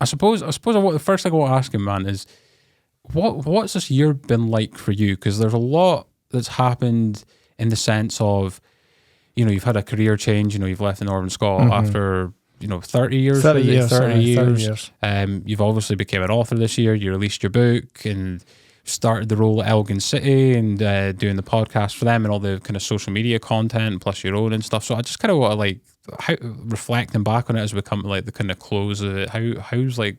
The first thing I want to ask him, man, is what's this year been like for you? Because there's a lot that's happened in the sense of, you've had a career change. You've left the Northern Scot after 30 years. 30 years. 30 years. You've obviously became an author this year. You released your book and started the role at Elgin City and doing the podcast for them and all the kind of social media content plus your own and stuff. So I just kind of want to how reflecting back on it as we come to the kind of close of it. How's it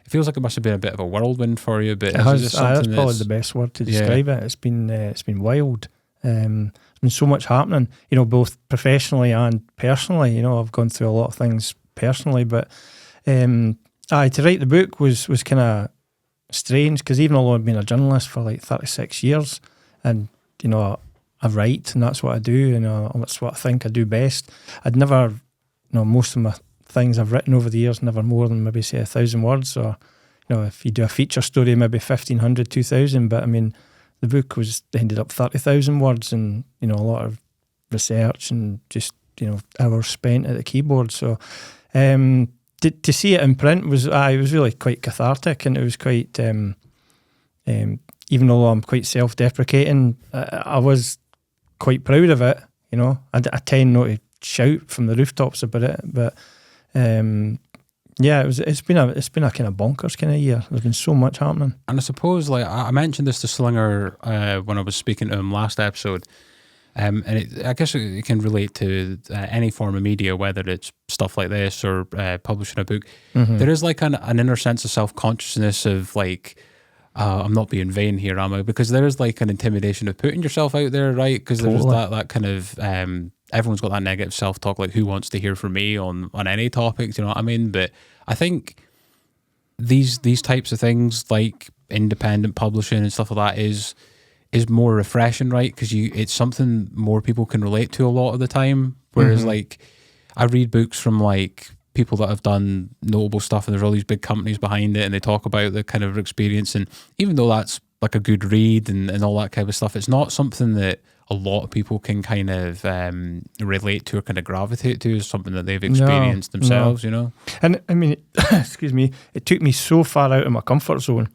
feels like it must have been a bit of a whirlwind for you, but that's probably the best word to describe it. It's been wild. There's been so much happening, both professionally and personally. I've gone through a lot of things personally, but to write the book was kind of strange, because even though I've been a journalist for 36 years and I write and that's what I do, that's what I think I do best, I'd never, most of my things I've written over the years, never more than maybe say 1,000 words, or if you do a feature story, maybe 1,500, 2,000, but I mean the book ended up 30,000 words, and a lot of research and just hours spent at the keyboard. So to see it in print it was really quite cathartic, and it was quite even though I'm quite self-deprecating, I was quite proud of it. I tend not to shout from the rooftops about it, but it's been a kind of bonkers kind of year. There's been so much happening, and I suppose I mentioned this to Slinger when I was speaking to him last episode. And I guess it can relate to any form of media, whether it's stuff like this or publishing a book. There is an inner sense of self-consciousness of I'm not being vain here, am I? Because there is an intimidation of putting yourself out there, right? Because there's that kind of everyone's got that negative self-talk, who wants to hear from me on any topic? Do you know what I mean? But I think these types of things, like independent publishing and stuff like that, is more refreshing, right? Because it's something more people can relate to a lot of the time. Whereas I read books from people that have done notable stuff, and there's all these big companies behind it, and they talk about the kind of experience. And even though that's a good read and all that kind of stuff, it's not something that a lot of people can kind of relate to or kind of gravitate to as something that they've experienced themselves, And I mean, excuse me, it took me so far out of my comfort zone,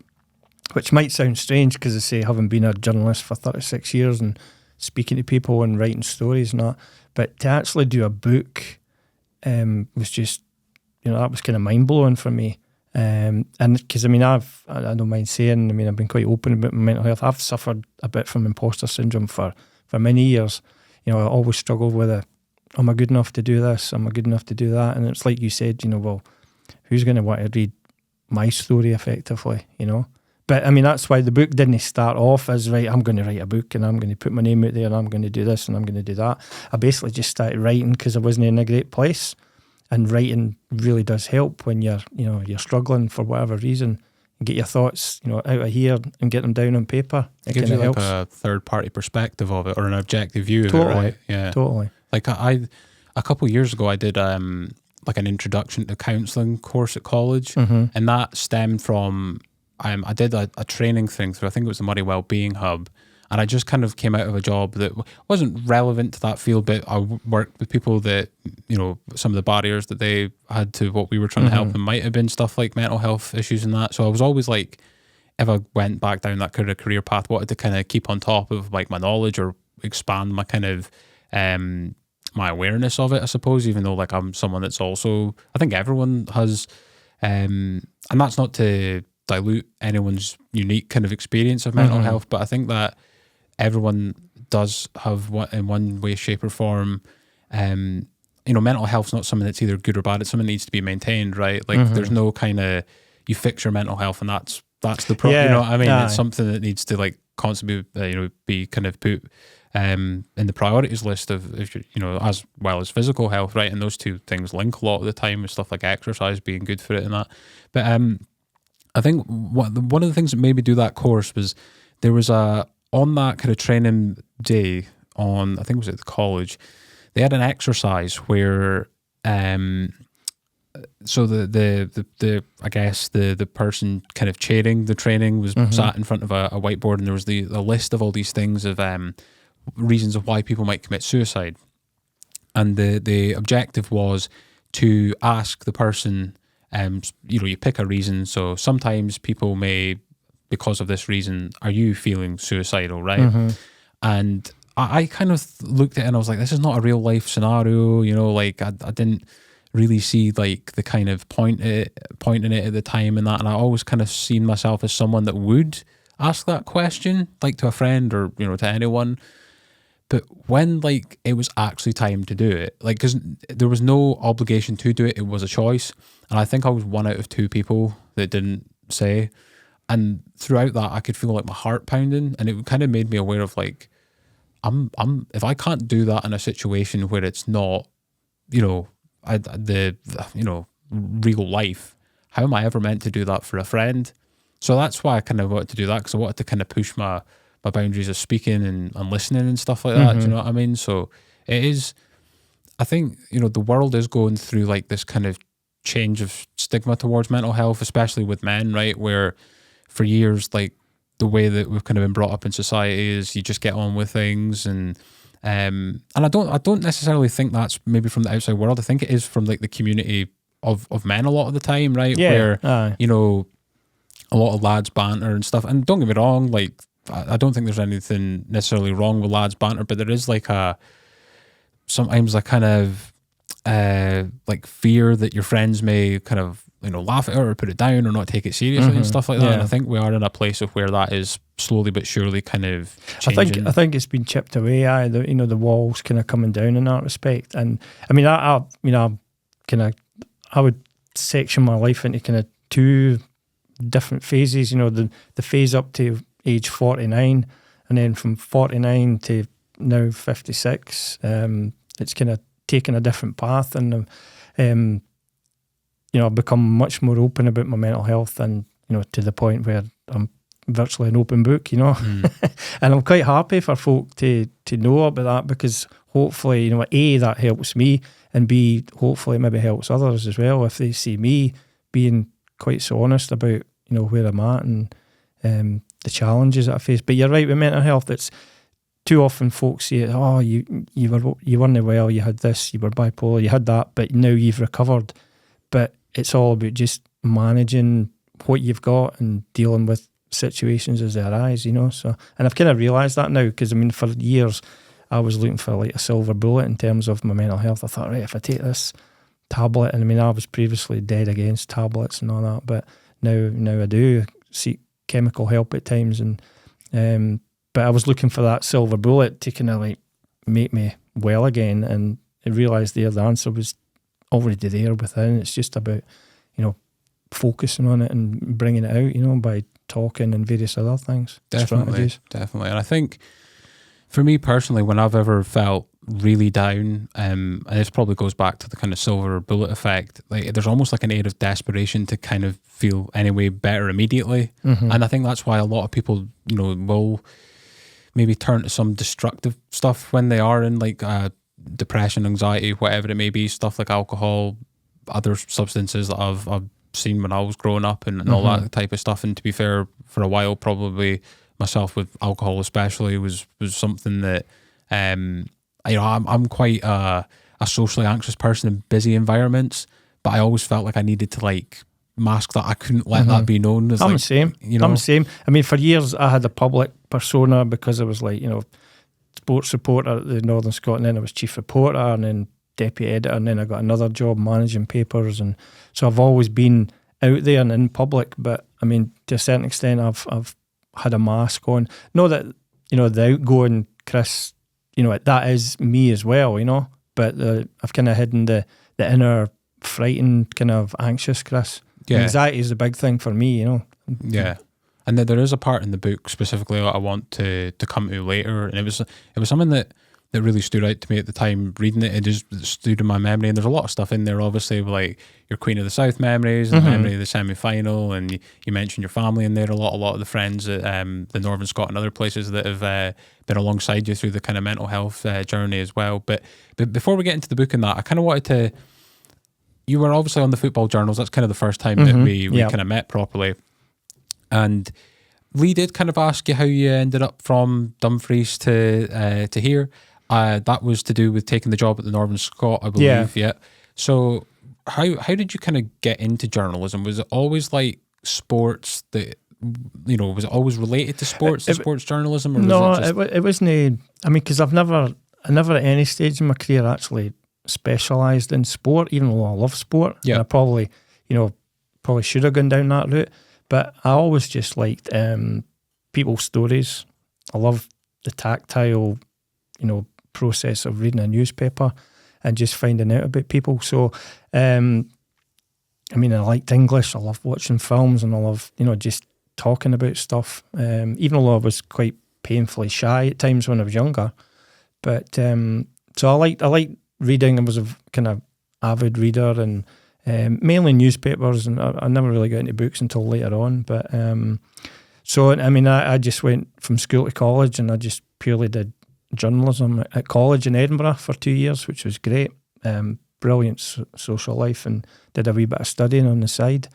which might sound strange because I say having been a journalist for 36 years and speaking to people and writing stories and that, but to actually do a book was just, that was kind of mind-blowing for me. And because, I don't mind saying, I've been quite open about my mental health. I've suffered a bit from imposter syndrome for many years. I always struggled with it. Am I good enough to do this? Am I good enough to do that? And it's like you said, well, who's going to want to read my story effectively, But that's why the book didn't start off as, right, I'm going to write a book and I'm going to put my name out there and I'm going to do this and I'm going to do that. I basically just started writing because I wasn't in a great place. And writing really does help when you're struggling for whatever reason. Get your thoughts, out of here and get them down on paper. It gives you helps. A third-party perspective of it, or an objective view of it, right? Yeah, totally. A couple of years ago, I did an introduction to counselling course at college, and that stemmed from I did a training thing through, I think it was the Murray Wellbeing Hub, and I just kind of came out of a job that wasn't relevant to that field, but I worked with people that, some of the barriers that they had to what we were trying to help them might have been stuff like mental health issues and that. So I was always if I went back down that kind of career path, wanted to kind of keep on top of my knowledge or expand my kind of my awareness of it, I suppose, even though I'm someone that's also, I think everyone has, and that's not to dilute anyone's unique kind of experience of mental health, but I think that everyone does have in one way, shape or form, mental health's not something that's either good or bad, it's something that needs to be maintained, right? There's no kind of, you fix your mental health and that's the problem, you know what I mean? It's something that needs to constantly be kind of put in the priorities list of, if as well as physical health, right? And those two things link a lot of the time with stuff like exercise being good for it and that. But I think one of the things that made me do that course was there was on that kind of training day on, I think it was at the college, they had an exercise where so the I guess the person kind of chairing the training was sat in front of a whiteboard, and there was a list of all these things of reasons of why people might commit suicide, and the objective was to ask the person You pick a reason. So sometimes people may, because of this reason, are you feeling suicidal, right? And I kind of looked at it and I was like, this is not a real life scenario, like I didn't really see like the kind of point in it at the time and that. And I always kind of seen myself as someone that would ask that question, like to a friend or, to anyone. But when like it was actually time to do it, like, because there was no obligation to do it, it was a choice. And I think I was one out of two people that didn't say. And throughout that, I could feel like my heart pounding, and it kind of made me aware of like, if I can't do that in a situation where it's not, real life, how am I ever meant to do that for a friend? So that's why I kind of wanted to do that, because I wanted to kind of push my boundaries of speaking and listening and stuff like that. Do you know what I mean? So it is, I think, the world is going through like this kind of change of stigma towards mental health, especially with men, right? Where for years, like the way that we've kind of been brought up in society is you just get on with things, and I don't necessarily think that's maybe from the outside world. I think it is from like the community of men a lot of the time, right? Yeah, where a lot of lads banter and stuff. And don't get me wrong, like I don't think there's anything necessarily wrong with lads banter, but there is like sometimes a kind of like fear that your friends may kind of laugh at it or put it down or not take it seriously and stuff like that. Yeah. And I think we are in a place of where that is slowly but surely kind of changing. I think it's been chipped away. The walls kind of coming down in that respect. And I mean, I would section my life into kind of two different phases. The phase up to age 49, and then from 49 to now 56, it's kind of taken a different path, and I've become much more open about my mental health, and to the point where I'm virtually an open book, and I'm quite happy for folk to know about that, because hopefully, A, that helps me, and B, hopefully it maybe helps others as well if they see me being quite so honest about where I'm at and the challenges that I face. But you're right with mental health. It's too often folks say, "Oh, you weren't well, you had this, you were bipolar, you had that, but now you've recovered." But it's all about just managing what you've got and dealing with situations as they arise, So, and I've kind of realised that now, because I mean, for years I was looking for like a silver bullet in terms of my mental health. I thought, right, if I take this tablet, and I mean, I was previously dead against tablets and all that, but now I do seek chemical help at times, and but I was looking for that silver bullet to kind of like make me well again, and I realised the answer was already there within. It's just about focusing on it and bringing it out, by talking and various other things. Definitely. And I think for me personally, when I've ever felt really down, and this probably goes back to the kind of silver bullet effect, like there's almost like an air of desperation to kind of feel anyway better immediately. And I think that's why a lot of people will maybe turn to some destructive stuff when they are in like depression, anxiety, whatever it may be, stuff like alcohol, other substances that I've seen when I was growing up, and all that type of stuff. And to be fair, for a while, probably myself with alcohol especially was something that I'm quite a socially anxious person in busy environments, but I always felt like I needed to like mask that. I couldn't let that be known. I'm the same. I'm the same. I mean, for years I had a public persona because I was like, sports reporter at the Northern Scot, and then I was chief reporter, and then deputy editor, and then I got another job managing papers, and so I've always been out there and in public. But I mean, to a certain extent, I've had a mask on. Know that the outgoing Chris, that is me as well, But I've kind of hidden the inner frightened, kind of anxious Chris. Yeah. Anxiety is the big thing for me, Yeah. And then there is a part in the book specifically that I want to come to later, and it was something that really stood out to me at the time reading it. It just stood in my memory, and there's a lot of stuff in there, obviously, like your Queen of the South memories and the memory of the semi-final, and you mentioned your family in there a lot of the friends at the Northern Scot and other places that have been alongside you through the kind of mental health journey as well. But before we get into the book and that, I kind of wanted to, you were obviously on the football journals. That's kind of the first time that we kind of met properly. And Lee did kind of ask you how you ended up from Dumfries to here. That was to do with taking the job at the Northern Scot, I believe. Yeah. So how did you kind of get into journalism? Was it always like sports that, was it always related to sports, sports journalism? Or no, was it wasn't. I mean, because I never at any stage in my career actually specialised in sport, even though I love sport. Yeah. And I probably should have gone down that route. But I always just liked people's stories. I love the tactile, process of reading a newspaper and just finding out about people. So, I liked English. I loved watching films, and I love, just talking about stuff. Even though I was quite painfully shy at times when I was younger. But so I liked reading. I was a kind of avid reader, and mainly newspapers, and I never really got into books until later on. But I just went from school to college, and I just purely did journalism at college in Edinburgh for 2 years, which was great. Brilliant social life, and did a wee bit of studying on the side.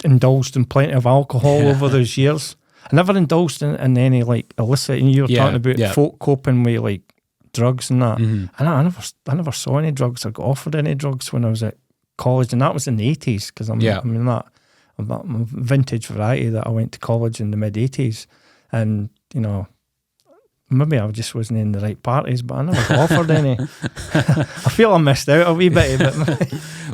Indulged in plenty of alcohol over those years. I never indulged in any like illicit. And you were talking about folk coping with like drugs and that. Mm-hmm. And I never saw any drugs or got offered any drugs when I was at college, and that was in the 80s, because I'm that vintage variety that I went to college in the mid 80s, and maybe I just wasn't in the right parties, but I never got offered any. I feel I missed out a wee bit.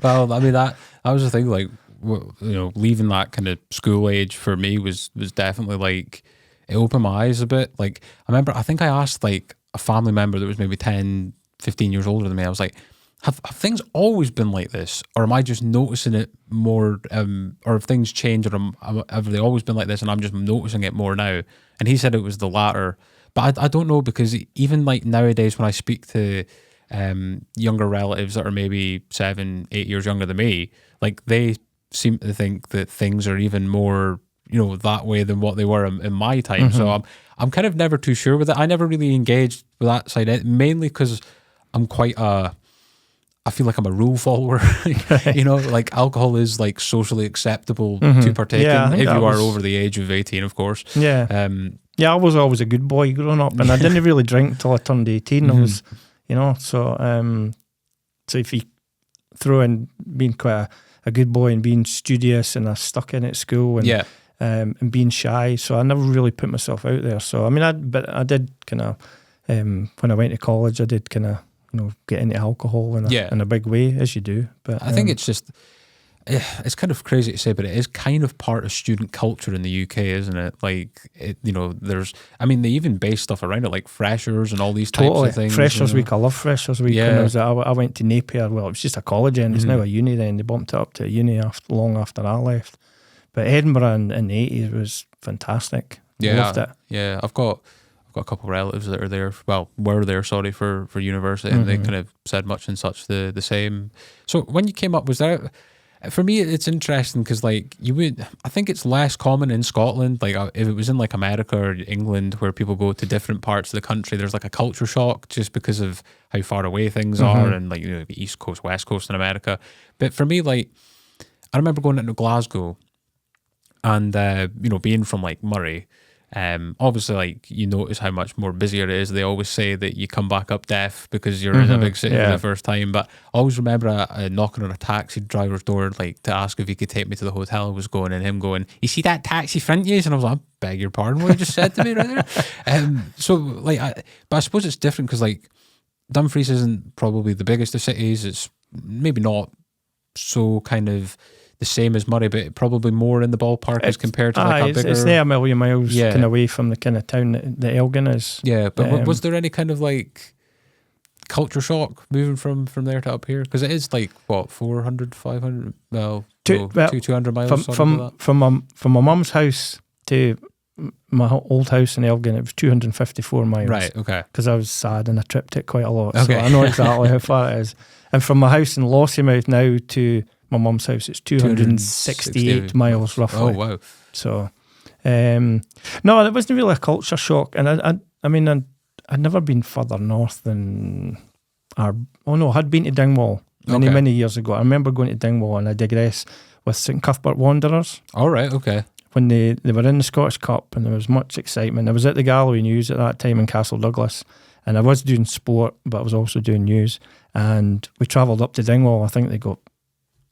Well, I mean that was the thing. Like, leaving that kind of school age for me was definitely like, it opened my eyes a bit. Like, I think I asked like a family member that was maybe 10, 15 years older than me. I was like, have things always been like this, or am I just noticing it more? Or have things changed, or have they always been like this and I'm just noticing it more now? And he said it was the latter. But I don't know, because even like nowadays when I speak to younger relatives that are maybe 7, 8 years younger than me, like they seem to think that things are even more, that way than what they were in my time. Mm-hmm. So I'm kind of never too sure with it. I never really engaged with that side, mainly because I'm quite I feel like I'm a rule follower. Like alcohol is like socially acceptable to partake in if you are over the age of 18, of course. Yeah. I was always a good boy growing up, and I didn't really drink till I turned 18. I was, so if you throw in being quite a good boy and being studious, and I stuck in at school, and and being shy, so I never really put myself out there. So but I did kind of when I went to college, I did kind of get into alcohol in a big way, as you do. But I think it's just, it's kind of crazy to say, but it is kind of part of student culture in the UK, isn't it? Like, there's, they even base stuff around it, like freshers and all these types of things. Freshers Week, I love Freshers Week. Yeah. When I went to Napier, well, it was just a college end, it's now a uni then, they bumped it up to a uni long after I left. But Edinburgh in the 80s was fantastic. I loved it. Yeah, I've got a couple of relatives that are there, were there for university, and they kind of said much and such the same. So when you came up, was there, for me it's interesting because like I think it's less common in Scotland. Like if it was in like America or England, where people go to different parts of the country, there's like a culture shock just because of how far away things are, and like the East Coast, West Coast in America. But for me, like I remember going into Glasgow, and being from like Murray, obviously like you notice how much more busier it is. They always say that you come back up deaf because you're in a big city for the first time. But I always remember knocking on a taxi driver's door, like to ask if he could take me to the hotel I was going, and him going, "You see that taxi front of you?" And I was like, "I beg your pardon, what you just said to me right there." So like, but I suppose it's different because like Dumfries isn't probably the biggest of cities. It's maybe not so kind of the same as Murray, but probably more in the ballpark as compared to like a bigger... It's there a million miles kind of away from the kind of town that Elgin is. Yeah, but was there any kind of like culture shock moving from there to up here? Because it is like, what, 400, 500, 200 miles? From my mum's house to my old house in Elgin, it was 254 miles. Right, okay. Because I was sad and I tripped it quite a lot, so I know exactly how far it is. And from my house in Lossiemouth now to my mum's house, it's 268 miles roughly. Oh, wow. So, no, it wasn't really a culture shock. And I'd never been further north than I had been to Dingwall many years ago. I remember going to Dingwall, and I digress, with St Cuthbert Wanderers. All right, okay. When they were in the Scottish Cup, and there was much excitement. I was at the Galloway News at that time in Castle Douglas, and I was doing sport, but I was also doing news. and we travelled up to Dingwall. I think they got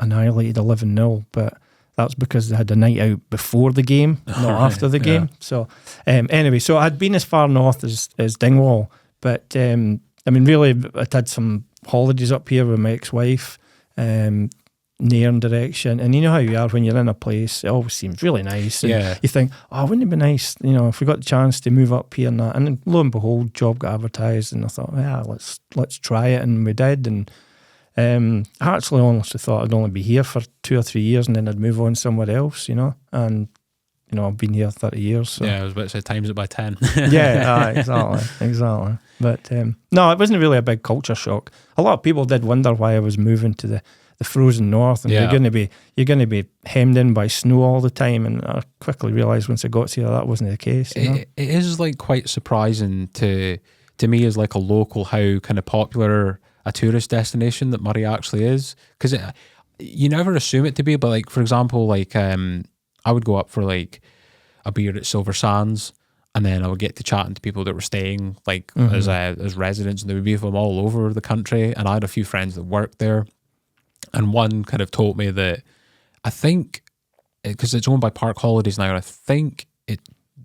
annihilated 11-0, but that's because they had a night out before the game, not after the game. So anyway, so I'd been as far north as Dingwall, but I mean, really, I'd had some holidays up here with my ex-wife, Nairn direction, and you know how you are when you're in a place, it always seems really nice, and you think, oh, wouldn't it be nice, you know, if we got the chance to move up here and that, and then lo and behold, job got advertised, and I thought, yeah, let's try it, and we did, and I actually honestly thought I'd only be here for 2 or 3 years and then I'd move on somewhere else, you know, and you know, I've been here 30 years. So. Yeah, I was about to say times it by 10. Exactly. But no, it wasn't really a big culture shock. A lot of people did wonder why I was moving to the frozen north, and you're going to be hemmed in by snow all the time. And I quickly realised once I got here that wasn't the case. You know? It is like quite surprising to me as like a local how kind of popular a tourist destination that Murray actually is, because you never assume it to be. But like, for example, like I would go up for like a beer at Silver Sands, and then I would get to chatting to people that were staying like as residents, and there would be from all over the country. And I had a few friends that worked there, and one kind of told me that I think, because it's owned by Park Holidays now, I think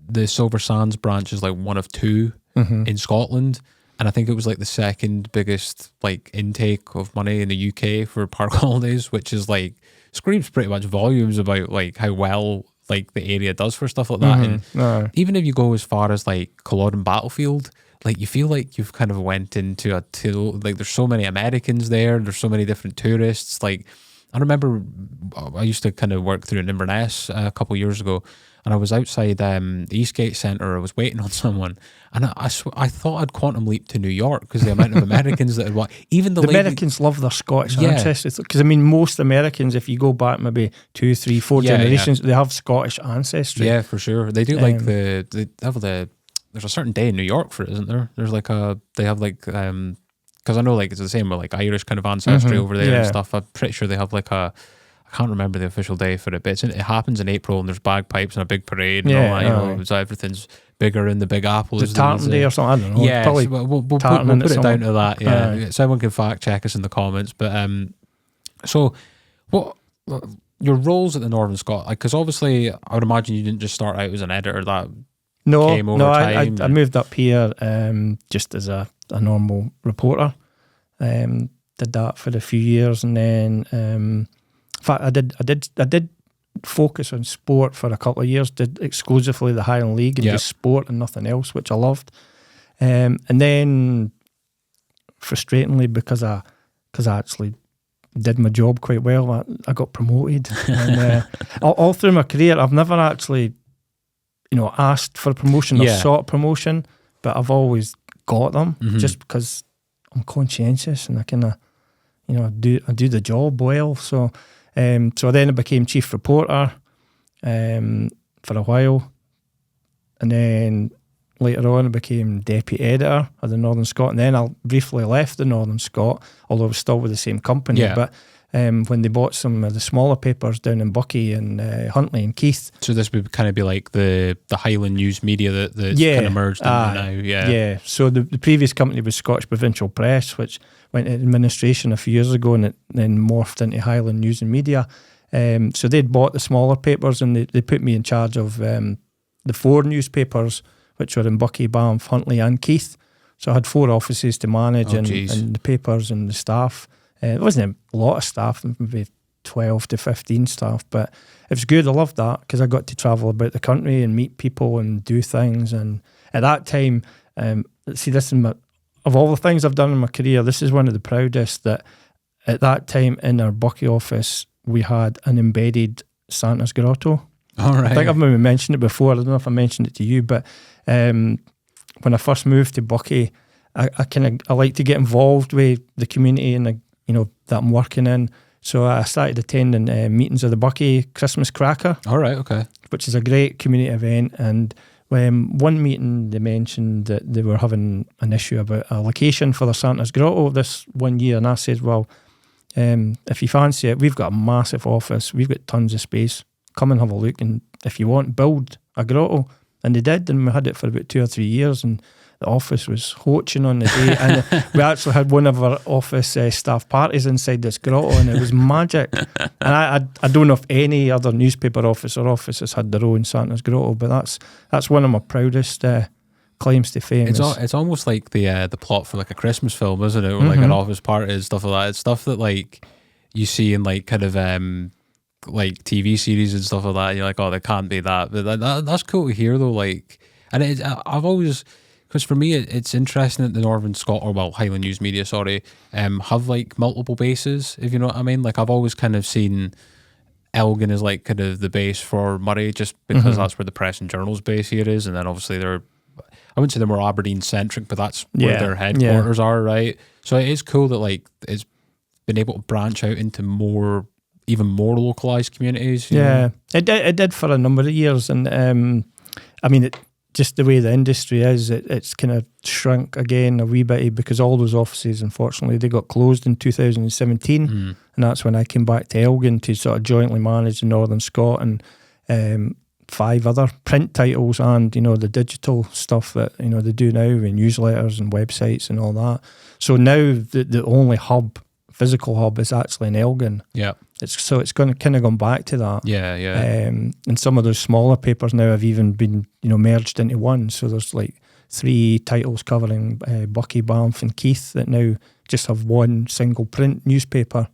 the Silver Sands branch is like one of 2 in Scotland. And I think it was like the second biggest like intake of money in the UK for Park Holidays, which is like screams pretty much volumes about like how well like the area does for stuff like that. And even if you go as far as like Culloden Battlefield, like you feel like you've kind of went into like there's so many Americans there's so many different tourists. Like I remember I used to kind of work through in Inverness a couple of years ago, and I was outside the Eastgate Centre. I was waiting on someone, and I thought I'd quantum leap to New York because the amount of Americans that had walked. Even the Americans love their Scottish ancestry, because I mean, most Americans, if you go back maybe 2, 3, 4 generations, they have Scottish ancestry. Yeah, for sure. They do like there's a certain day in New York for it, isn't there? There's like they have like because I know like it's the same with like Irish kind of ancestry over there and stuff. I'm pretty sure they have like I can't remember the official day for it, but it happens in April, and there's bagpipes and a big parade and all that, you know, so everything's bigger in the Big Apple. Is it Tartan Day or something? I don't know. Yeah, so we'll put it down to that. Yeah, someone can fact check us in the comments. But so what your roles at the Northern Scot? Like, because obviously I would imagine you didn't just start out as an editor. That came over time. I moved up here just as a normal reporter. Did that for a few years, and then in fact I did focus on sport for a couple of years. Did exclusively the Highland League and just sport and nothing else, which I loved. And then, frustratingly, because I actually did my job quite well, I got promoted. And all through my career, I've never actually, asked for a promotion or sought promotion, but I've always got them just because I'm conscientious and I kind of, I do the job well. So then I became chief reporter for a while, and then later on I became deputy editor of the Northern Scot, and then I briefly left the Northern Scot, although I was still with the same company. Yeah. But when they bought some of the smaller papers down in Buckie and Huntly and Keith. So this would kind of be like the Highland News Media that's kind of merged into now. Yeah. So the previous company was Scottish Provincial Press, which went into administration a few years ago, and it then morphed into Highland News and Media. So they'd bought the smaller papers, and they put me in charge of the 4 newspapers, which were in Buckie, Banff, Huntly and Keith. So I had 4 offices to manage, and the papers and the staff. It wasn't a lot of staff, maybe 12 to 15 staff, but it was good. I loved that because I got to travel about the country and meet people and do things. And at that time, this is of all the things I've done in my career, this is one of the proudest, that at that time in our Buckie office, we had an embedded Santa's Grotto. All right. I think I've maybe mentioned it before. I don't know if I mentioned it to you, but when I first moved to Buckie, I like to get involved with the community and that I'm working in. So I started attending meetings of the Buckie Christmas Cracker. All right, okay. Which is a great community event. And when one meeting, they mentioned that they were having an issue about a location for the Santa's Grotto this one year. And I said, well, if you fancy it, we've got a massive office. We've got tons of space. Come and have a look. And if you want, build a grotto. And they did, and we had it for about 2 or 3 years, and the office was hoaching on the day. And we actually had one of our office staff parties inside this grotto, and it was magic. And I don't know if any other newspaper office or offices had their own Santa's grotto, but that's one of my proudest claims to fame. It's almost like the plot for like a Christmas film, isn't it? Or like an office party and stuff like that. It's stuff that like you see in like kind of like TV series and stuff like that. And you're like, oh, that can't be that. But that's cool to hear though. Like, and I've always, because for me it's interesting that the Northern Scot, or well, Highland News Media, sorry, have like multiple bases, if you know what I mean. Like I've always kind of seen Elgin as like kind of the base for Murray, just because that's where the Press and Journal's base here is, and then obviously I wouldn't say they're more Aberdeen centric, but that's where their headquarters are, right? So it is cool that like it's been able to branch out into even more localized communities. You know? It did for a number of years, and I mean, just the way the industry is, it's kind of shrunk again a wee bit, because all those offices, unfortunately, they got closed in 2017, and that's when I came back to Elgin to sort of jointly manage the Northern Scot and 5 other print titles, and the digital stuff that they do now, with newsletters and websites and all that. So now the only physical hub is actually in Elgin. Yeah. It's kind of gone back to that. Yeah. And some of those smaller papers now have even been merged into one. So there's like 3 titles covering Bucky, Banff and Keith that now just have one single print newspaper,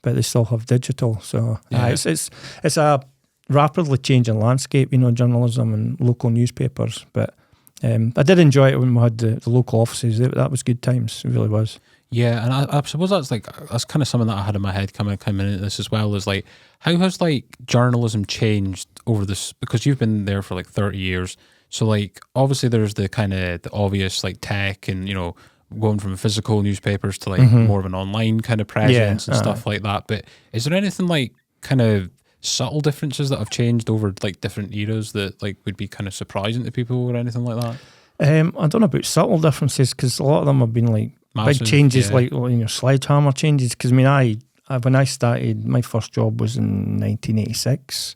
but they still have digital. So it's a rapidly changing landscape, journalism and local newspapers. But I did enjoy it when we had the local offices. That was good times. It really was. Yeah, and I suppose that's kind of something that I had in my head coming into this as well, is like, how has like journalism changed over this, because you've been there for like 30 years. So like obviously there's the kind of the obvious like tech and going from physical newspapers to like more of an online kind of presence and stuff like that. But is there anything like kind of subtle differences that have changed over like different eras that like would be kind of surprising to people or anything like that? I don't know about subtle differences, because a lot of them have been like massive, big changes, like sledgehammer changes. Because I mean, when I started, my first job was in 1986.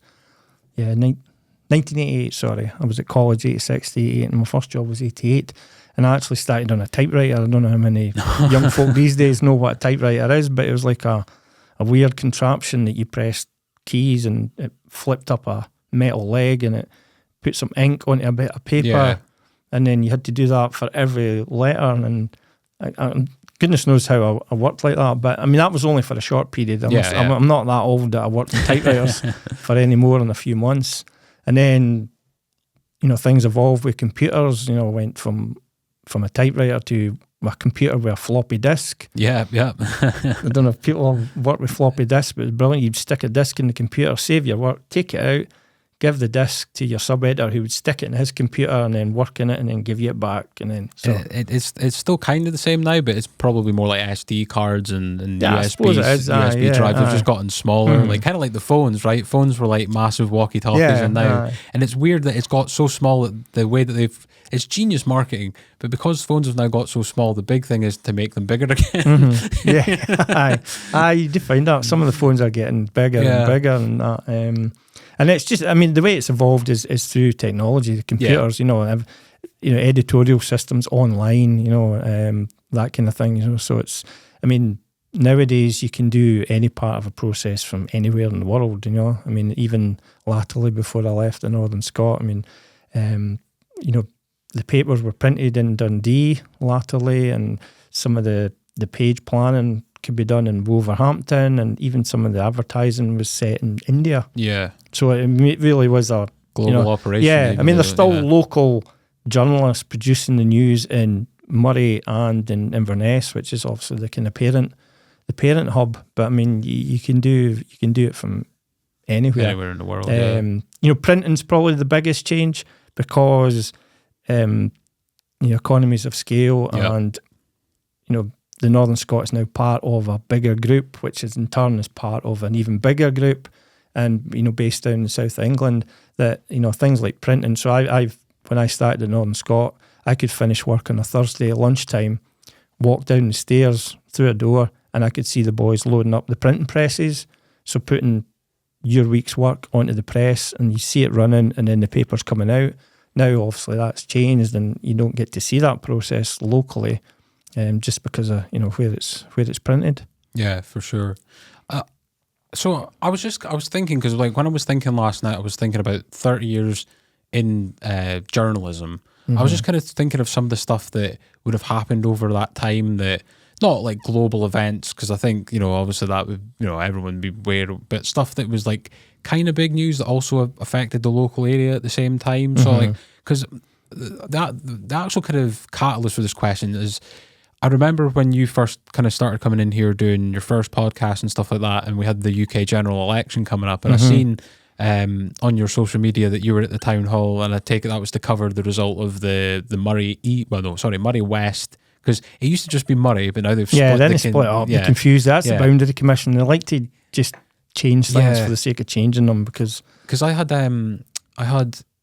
1988. Sorry, I was at college 86 to 88, and my first job was 88. And I actually started on a typewriter. I don't know how many young folk these days know what a typewriter is, but it was like a weird contraption that you pressed keys and it flipped up a metal leg and it put some ink onto a bit of paper, and then you had to do that for every letter. And goodness knows how I worked like that, but I mean that was only for a short period. I'm not that old that I worked in typewriters for any more than a few months. And then things evolved with computers. Went from a typewriter to a computer with a floppy disk. Yeah. I don't know if people work with floppy disks, but it's brilliant. You'd stick a disk in the computer, save your work, take it out, give the disk to your sub-editor, who would stick it in his computer and then work in it and then give you it back. And then it's still kind of the same now, but it's probably more like SD cards and USB drives have just gotten smaller, like kind of like the phones, right? Phones were like massive walkie-talkies, and now and it's weird that it's got so small that the way that it's genius marketing, but because phones have now got so small, the big thing is to make them bigger again. You do find that some of the phones are getting bigger and bigger, and that. And it's just, I mean, the way it's evolved is through technology, the computers, editorial systems online, that kind of thing, So it's, I mean, nowadays you can do any part of a process from anywhere in the world, I mean, even latterly before I left the Northern Scot, I mean, the papers were printed in Dundee latterly, and some of the page planning could be done in Wolverhampton, and even some of the advertising was set in India. Yeah. So it really was a global operation. Yeah, I mean, there's still local journalists producing the news in Murray and in Inverness, which is obviously the kind of parent hub. But I mean, you can do it from anywhere in the world. Printing's probably the biggest change, because economies of scale, and the Northern Scot is now part of a bigger group, which is in turn is part of an even bigger group, and based down in South England, that things like printing. So when I started at Northern Scot, I could finish work on a Thursday at lunchtime, walk down the stairs through a door, and I could see the boys loading up the printing presses. So putting your week's work onto the press, and you see it running, and then the paper's coming out. Now, obviously, that's changed, and you don't get to see that process locally, just because of where it's printed. Yeah, for sure. So I was thinking, because like when I was thinking last night, I was thinking about 30 years in journalism. I was just kind of thinking of some of the stuff that would have happened over that time, that not like global events, because I think, obviously that would, everyone would be aware of, but stuff that was like kind of big news that also affected the local area at the same time. So like, because the actual kind of catalyst for this question is, I remember when you first kind of started coming in here doing your first podcast and stuff like that, and we had the UK general election coming up, and I seen on your social media that you were at the town hall, and I take it that was to cover the result of the Murray West, because it used to just be Murray, but now they've split. Then they split up. They're confused. That's the boundary commission. They like to just change things for the sake of changing them, because I had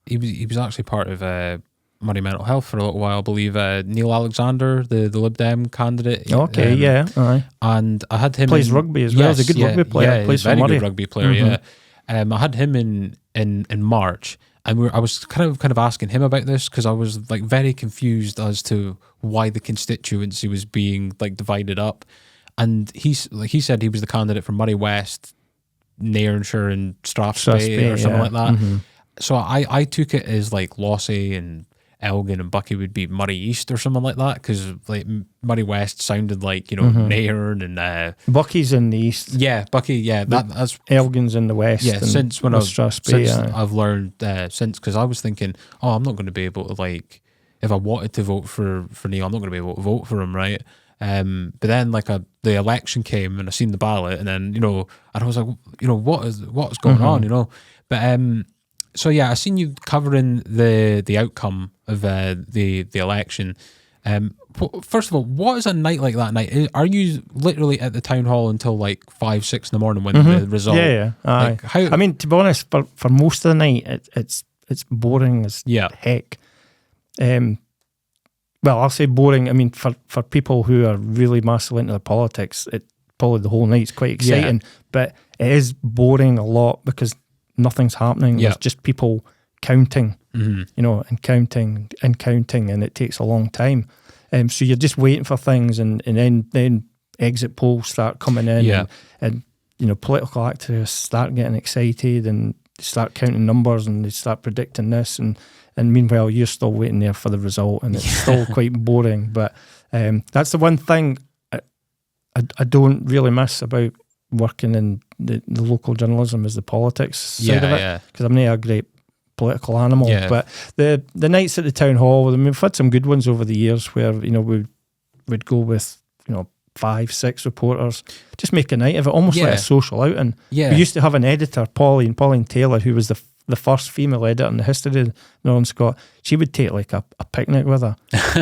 he was actually part of Murray Mental Health for a little while, I believe. Neil Alexander, the Lib Dem candidate. Okay, aye. And I had him. Plays rugby as well. He's a good rugby player. Yeah, plays very for Murray. Good rugby player. Yeah. I had him in March, and I was kind of asking him about this, because I was like very confused as to why the constituency was being like divided up. And he said he was the candidate for Murray West, Nairnshire, and Strathspey or something like that. So I took it as like Lossy and Elgin and Bucky would be Murray East or something like that, because like Murray West sounded like Nairn and Bucky's in the east. Yeah, Bucky. Yeah, that's Elgin's in the west. Yeah, since when I've learned because I was thinking, I'm not going to be able to, like, if I wanted to vote for Neil, I'm not going to be able to vote for him, right? But then like the election came, and I seen the ballot, and then and I was like, what's going on, but so yeah, I seen you covering the outcome of the election. First of all, what is a night like that night? Are you literally at the town hall until like 5-6 in the morning when the result? Yeah. Like, how? I mean, to be honest, for most of the night, it's boring as heck. Well, I'll say boring. I mean, for people who are really massively into their politics, probably the whole night's quite exciting, but it is boring a lot because nothing's happening. There's just people counting, and counting and counting, and it takes a long time. So you're just waiting for things, and then exit polls start coming in, and political activists start getting excited, and they start counting numbers, and they start predicting this, and meanwhile you're still waiting there for the result, and it's still quite boring. But that's the one thing I don't really miss about working in the local journalism, is the politics side of it, because I'm not a great political animal. But the nights at the town hall, I mean, we've had some good ones over the years where we'd go with 5-6 reporters, just make a night of it, almost like a social outing. We used to have an editor, Pauline Taylor, who was the first female editor in the history of Northern Scot. She would take like a picnic with her.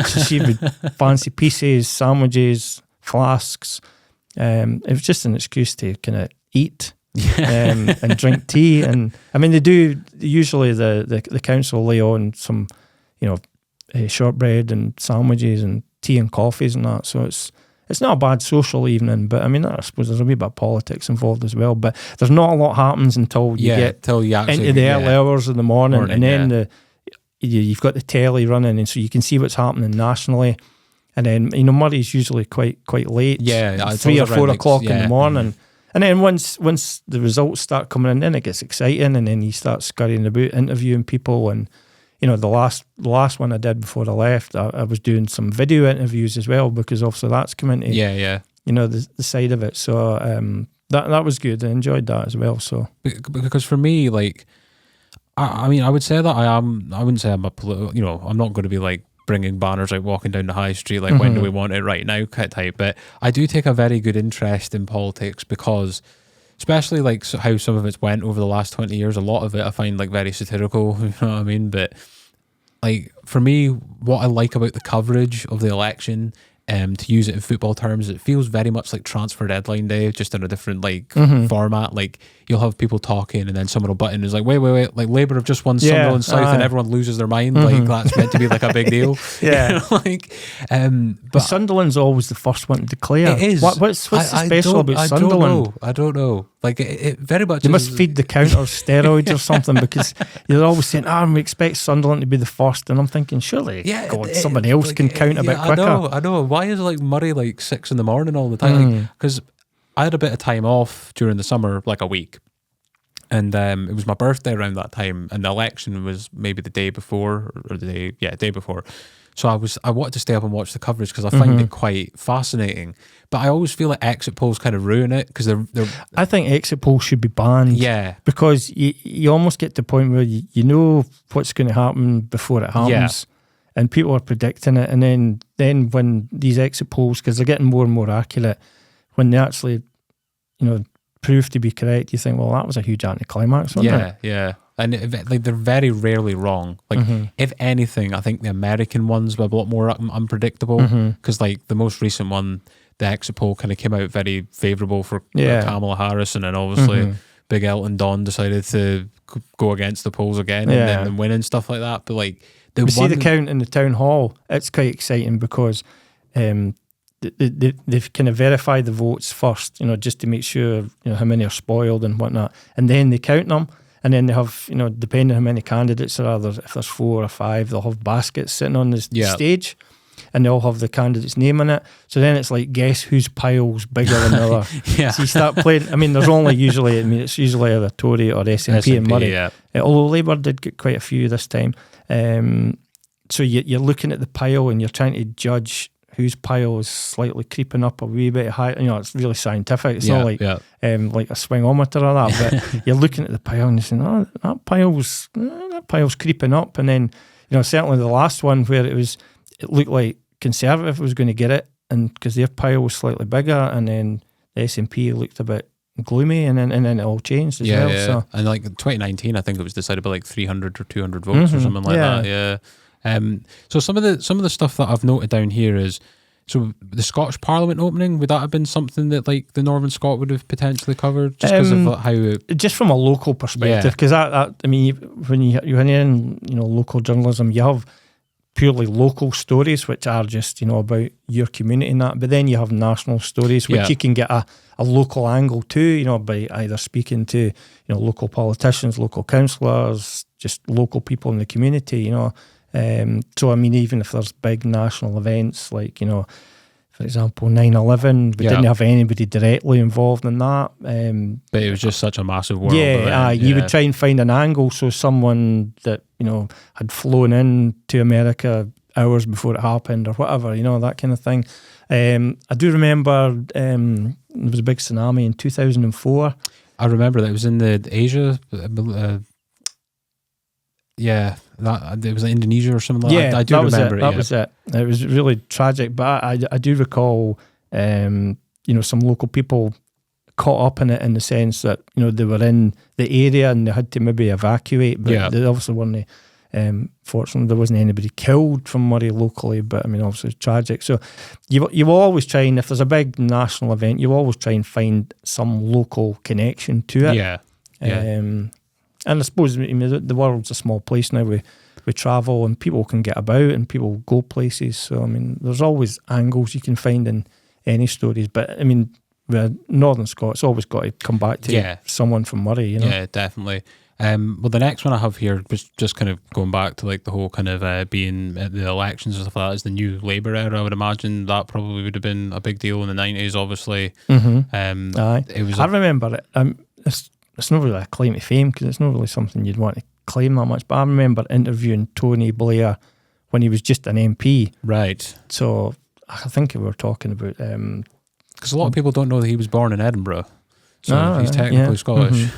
So she would fancy pieces, sandwiches, flasks. It was just an excuse to kind of eat and drink tea. And I mean, they do usually the council lay on some shortbread and sandwiches and tea and coffees and that. So it's not a bad social evening, but I mean, I suppose there's a wee bit of politics involved as well. But there's not a lot happens until you get into the early hours of the morning, and then you've got the telly running, and so you can see what's happening nationally. And then Murray's usually quite late, 3 or 4 o'clock in the morning. And then once the results start coming in, then it gets exciting, and then you start scurrying about interviewing people. And the last one I did before I left, I was doing some video interviews as well, because obviously that's coming to the side of it. So that was good. I enjoyed that as well. So because for me, like, I mean, I would say that I wouldn't say I'm a political. I'm not going to be like bringing banners out walking down the high street like when do we want it right now type, but I do take a very good interest in politics, because especially like how some of it's went over the last 20 years, a lot of it I find like very satirical, you know what I mean? But like for me, what I like about the coverage of the election, to use it in football terms, it feels very much like transfer deadline day, just in a different like format. Like you'll have people talking, and then someone will butt in and is like, wait, like Labour have just won Sunderland South, and everyone loses their mind. Like that's meant to be like a big deal. But Sunderland's always the first one to declare. It is. What's so special about Sunderland? I don't know. Like it very much. They must feed the counters steroids or something, because you're always saying, we expect Sunderland to be the first, and I'm thinking, surely, somebody else can count a bit quicker. I know. Why is like Murray like 6 a.m. all the time? Because I had a bit of time off during the summer, like a week, and it was my birthday around that time, and the election was maybe the day before, or the day before. So I wanted to stay up and watch the coverage because I find it quite fascinating. But I always feel like exit polls kind of ruin it, because they're I think exit polls should be banned. Yeah. Because you almost get to the point where you know what's going to happen before it happens. Yeah. And people are predicting it. And then when these exit polls, because they're getting more and more accurate, when they actually, prove to be correct, you think, well, that was a huge anticlimax, wasn't it? Yeah. And they're very rarely wrong. Like, if anything, I think the American ones were a lot more unpredictable, because like the most recent one, the exit poll kind of came out very favourable for Kamala Harris, and then obviously Big Elton Don decided to go against the polls again and then win and stuff like that. But like, see the count in the town hall. It's quite exciting because they've kind of verified the votes first, just to make sure how many are spoiled and whatnot, and then they count them. And then they have, depending on how many candidates there are, if there's 4 or 5, they'll have baskets sitting on the stage, and they all have the candidate's name in it. So then it's like, guess whose pile's bigger than the other. So you start playing. I mean, there's only usually, it's usually either Tory or SNP and Murray. Yeah. Although Labour did get quite a few this time. So you're looking at the pile and you're trying to judge whose pile is slightly creeping up a wee bit high. It's really scientific. It's not like a swingometer or that, but you're looking at the pile and you're saying, that pile's creeping up. And then, certainly the last one where it looked like Conservative was going to get it, and because their pile was slightly bigger, and then the SNP looked a bit gloomy, and then it all changed as well. Yeah. So. And like in 2019, I think it was decided by like 300 or 200 votes or something like that. Yeah. So some of the stuff that I've noted down here is, so the Scottish Parliament opening, would that have been something that like the Northern Scot would have potentially covered, just because of how just from a local perspective? Because I mean, when you're in local journalism, you have purely local stories which are just about your community and that, but then you have national stories which you can get a local angle to, by either speaking to local politicians, local councillors, just local people in the community, So, I mean, even if there's big national events like, for example, 9/11, we didn't have anybody directly involved in that. But it was just such a massive world. You would try and find an angle, so someone that, had flown in to America hours before it happened or whatever, that kind of thing. I do remember there was a big tsunami in 2004. I remember that it was in the Asia... that it was in Indonesia or something like that. I do remember it. That was it. It was really tragic, but I do recall, some local people caught up in it, in the sense that they were in the area and they had to maybe evacuate, but they obviously weren't. Fortunately, there wasn't anybody killed from Murray locally, but I mean, obviously it's tragic. So you will always try, and if there's a big national event, you always try and find some local connection to it. And I suppose, I mean, the world's a small place now. We travel and people can get about and people go places. So, I mean, there's always angles you can find in any stories. But, I mean, with Northern Scot, it's always got to come back to someone from Murray, Yeah, definitely. Well, the next one I have here was just kind of going back to like the whole kind of being at the elections and stuff like that, is the new Labour era. I would imagine that probably would have been a big deal in the 90s, obviously. It was. I remember it. It's not really a claim to fame, because it's not really something you'd want to claim that much, but I remember interviewing Tony Blair when he was just an MP. Right. So I think we were talking about... Because a lot of people don't know that he was born in Edinburgh, so he's technically Scottish.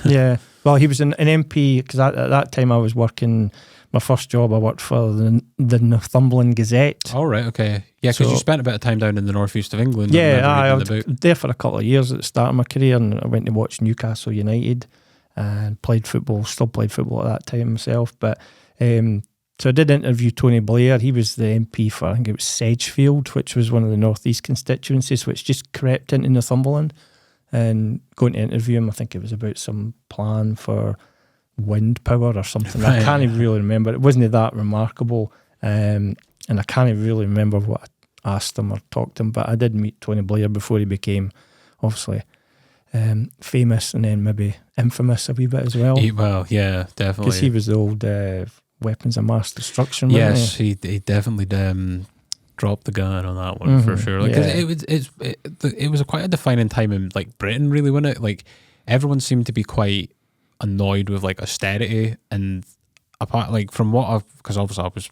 Well, he was an MP, because at that time I was working... My first job, I worked for the Northumberland Gazette. Oh, right, okay. Yeah, because you spent a bit of time down in the northeast of England. I was there for a couple of years at the start of my career, and I went to watch Newcastle United and still played football at that time myself. But so I did interview Tony Blair. He was the MP for, I think it was Sedgefield, which was one of the northeast constituencies, which just crept into Northumberland. And going to interview him, I think it was about some plan for wind power or something. I can't even really remember. It wasn't that remarkable, and I can't even really remember what I asked him or talked to him, but I did meet Tony Blair before he became, obviously, famous and then maybe infamous a wee bit as well. Well, yeah, definitely. Because he was the old weapons of mass destruction. Wasn't Yes, he definitely dropped the gun on that one for sure. Like, 'cause it was quite a defining time in like Britain, really, wasn't it? Like everyone seemed to be quite annoyed with like austerity, and apart like from what because obviously I was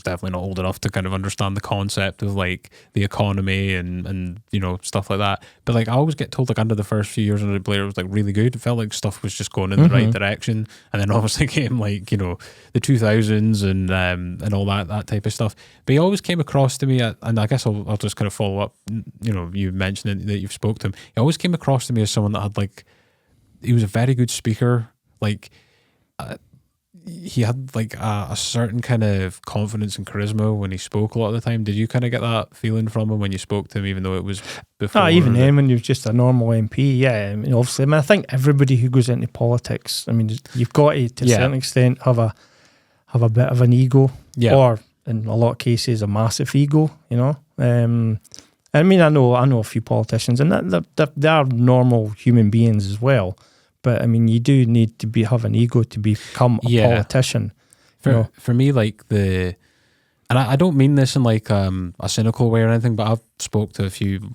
definitely not old enough to kind of understand the concept of like the economy and you know, stuff like that. But like I always get told like under the first few years under Blair, it was like really good. It felt like stuff was just going in the right direction. And then obviously came like, you know, the 2000s and all that type of stuff. But he always came across to me, and I guess I'll just kind of follow up, you know, you mentioned that you've spoke to him. He always came across to me as someone that had like, he was a very good speaker. Like, he had like a certain kind of confidence and charisma when he spoke a lot of the time. Did you kind of get that feeling from him when you spoke to him, even though it was before? Even then, when you're just a normal MP, yeah. I mean, obviously, I think everybody who goes into politics, I mean, you've got to a certain extent have a bit of an ego, or in a lot of cases a massive ego. You know, I mean, I know a few politicians, and they are normal human beings as well. But I mean, you do need to have an ego to become a politician. For me, like and I don't mean this in like a cynical way or anything, but I've spoke to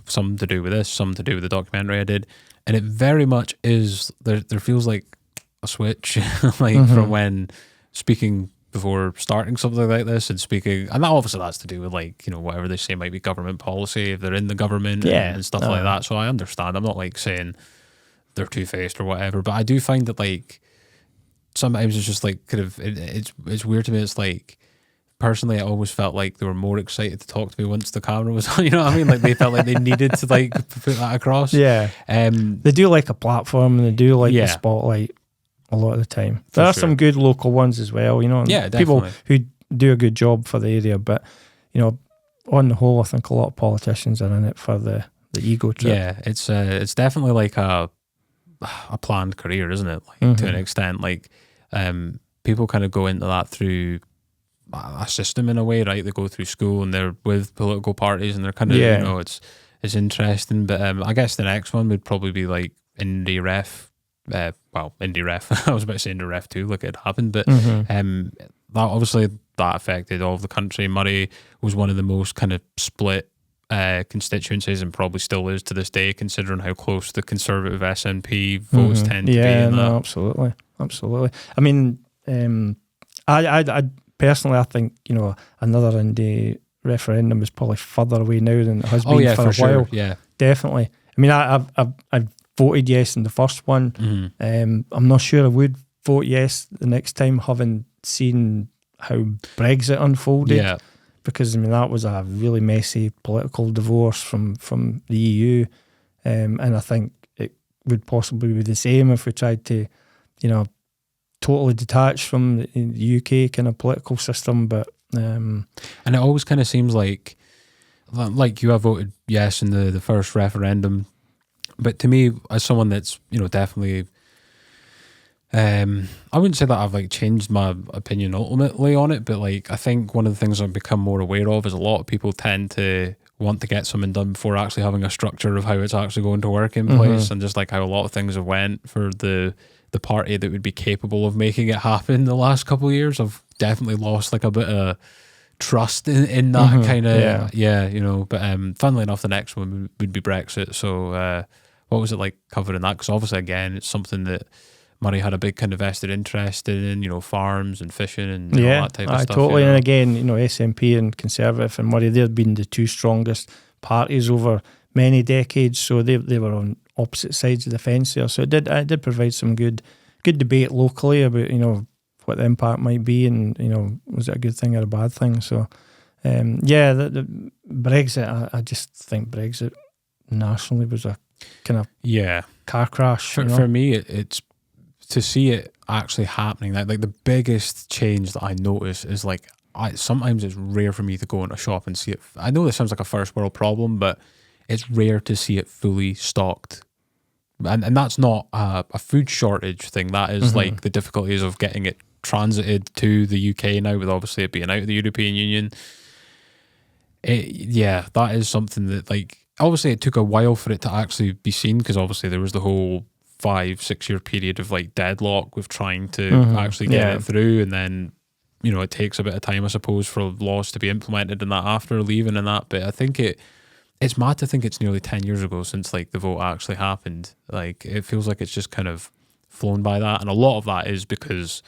some to do with this, some to do with the documentary I did, and it very much is there feels like a switch, like from when speaking before starting something like this and speaking, and that obviously that's to do with like, you know, whatever they say might be government policy if they're in the government and stuff like that. So I understand. I'm not like saying they're two-faced or whatever, but I do find that like sometimes it's just like kind of it's weird to me. It's like personally I always felt like they were more excited to talk to me once the camera was on, you know what I mean? Like they felt like they needed to like put that across. They do like a platform, and they do like the spotlight a lot of the time. There are some good local ones as well, you know, and people who do a good job for the area, but you know, on the whole I think a lot of politicians are in it for the ego trip. Yeah, it's definitely like a planned career, isn't it? Like to an extent, like people kind of go into that through a system in a way, right? They go through school and they're with political parties and they're kind of, you know, it's interesting. But I guess the next one would probably be like indie ref. Indie ref. I was about to say indie ref too, like it happened. But that obviously that affected all of the country. Murray was one of the most kind of split constituencies, and probably still is to this day, considering how close the Conservative SNP votes tend to be in that. Absolutely. I mean, I personally, I think, you know, another indie referendum is probably further away now than it has been for a while. Yeah, definitely. I mean, I voted yes in the first one. I'm not sure I would vote yes the next time, having seen how Brexit unfolded. Yeah. Because I mean that was a really messy political divorce from the EU, and I think it would possibly be the same if we tried to, you know, totally detach from the UK kind of political system. But and it always kind of seems like you have voted yes in the first referendum, but to me, as someone that's, you know, definitely. I wouldn't say that I've like changed my opinion ultimately on it, but like I think one of the things I've become more aware of is a lot of people tend to want to get something done before actually having a structure of how it's actually going to work in place, and just like how a lot of things have went for the party that would be capable of making it happen the last couple of years. I've definitely lost like a bit of trust in that kind of you know. But funnily enough, the next one would be Brexit. So what was it like covering that? Because obviously again, it's something that Murray had a big kind of vested interest in, you know, farms and fishing and all that type of stuff. Totally. You know? And again, you know, SNP and Conservative and Murray, they've been the two strongest parties over many decades, so they were on opposite sides of the fence there. So it did provide some good debate locally about, you know, what the impact might be, and, you know, was it a good thing or a bad thing? So the Brexit, I just think Brexit nationally was a kind of car crash. For me, it's to see it actually happening. Like the biggest change that I notice is like sometimes it's rare for me to go in a shop and see it. I know this sounds like a first world problem, but it's rare to see it fully stocked. And that's not a food shortage thing. That is like the difficulties of getting it transited to the UK now, with obviously it being out of the European Union. That is something that like obviously it took a while for it to actually be seen, because obviously there was the whole 5-6 year period of like deadlock with trying to actually get it through, and then it takes a bit of time, I suppose, for laws to be implemented and that after leaving and that. But I think it's mad to think it's nearly 10 years ago since like the vote actually happened. Like, it feels like it's just kind of flown by that, and a lot of that is because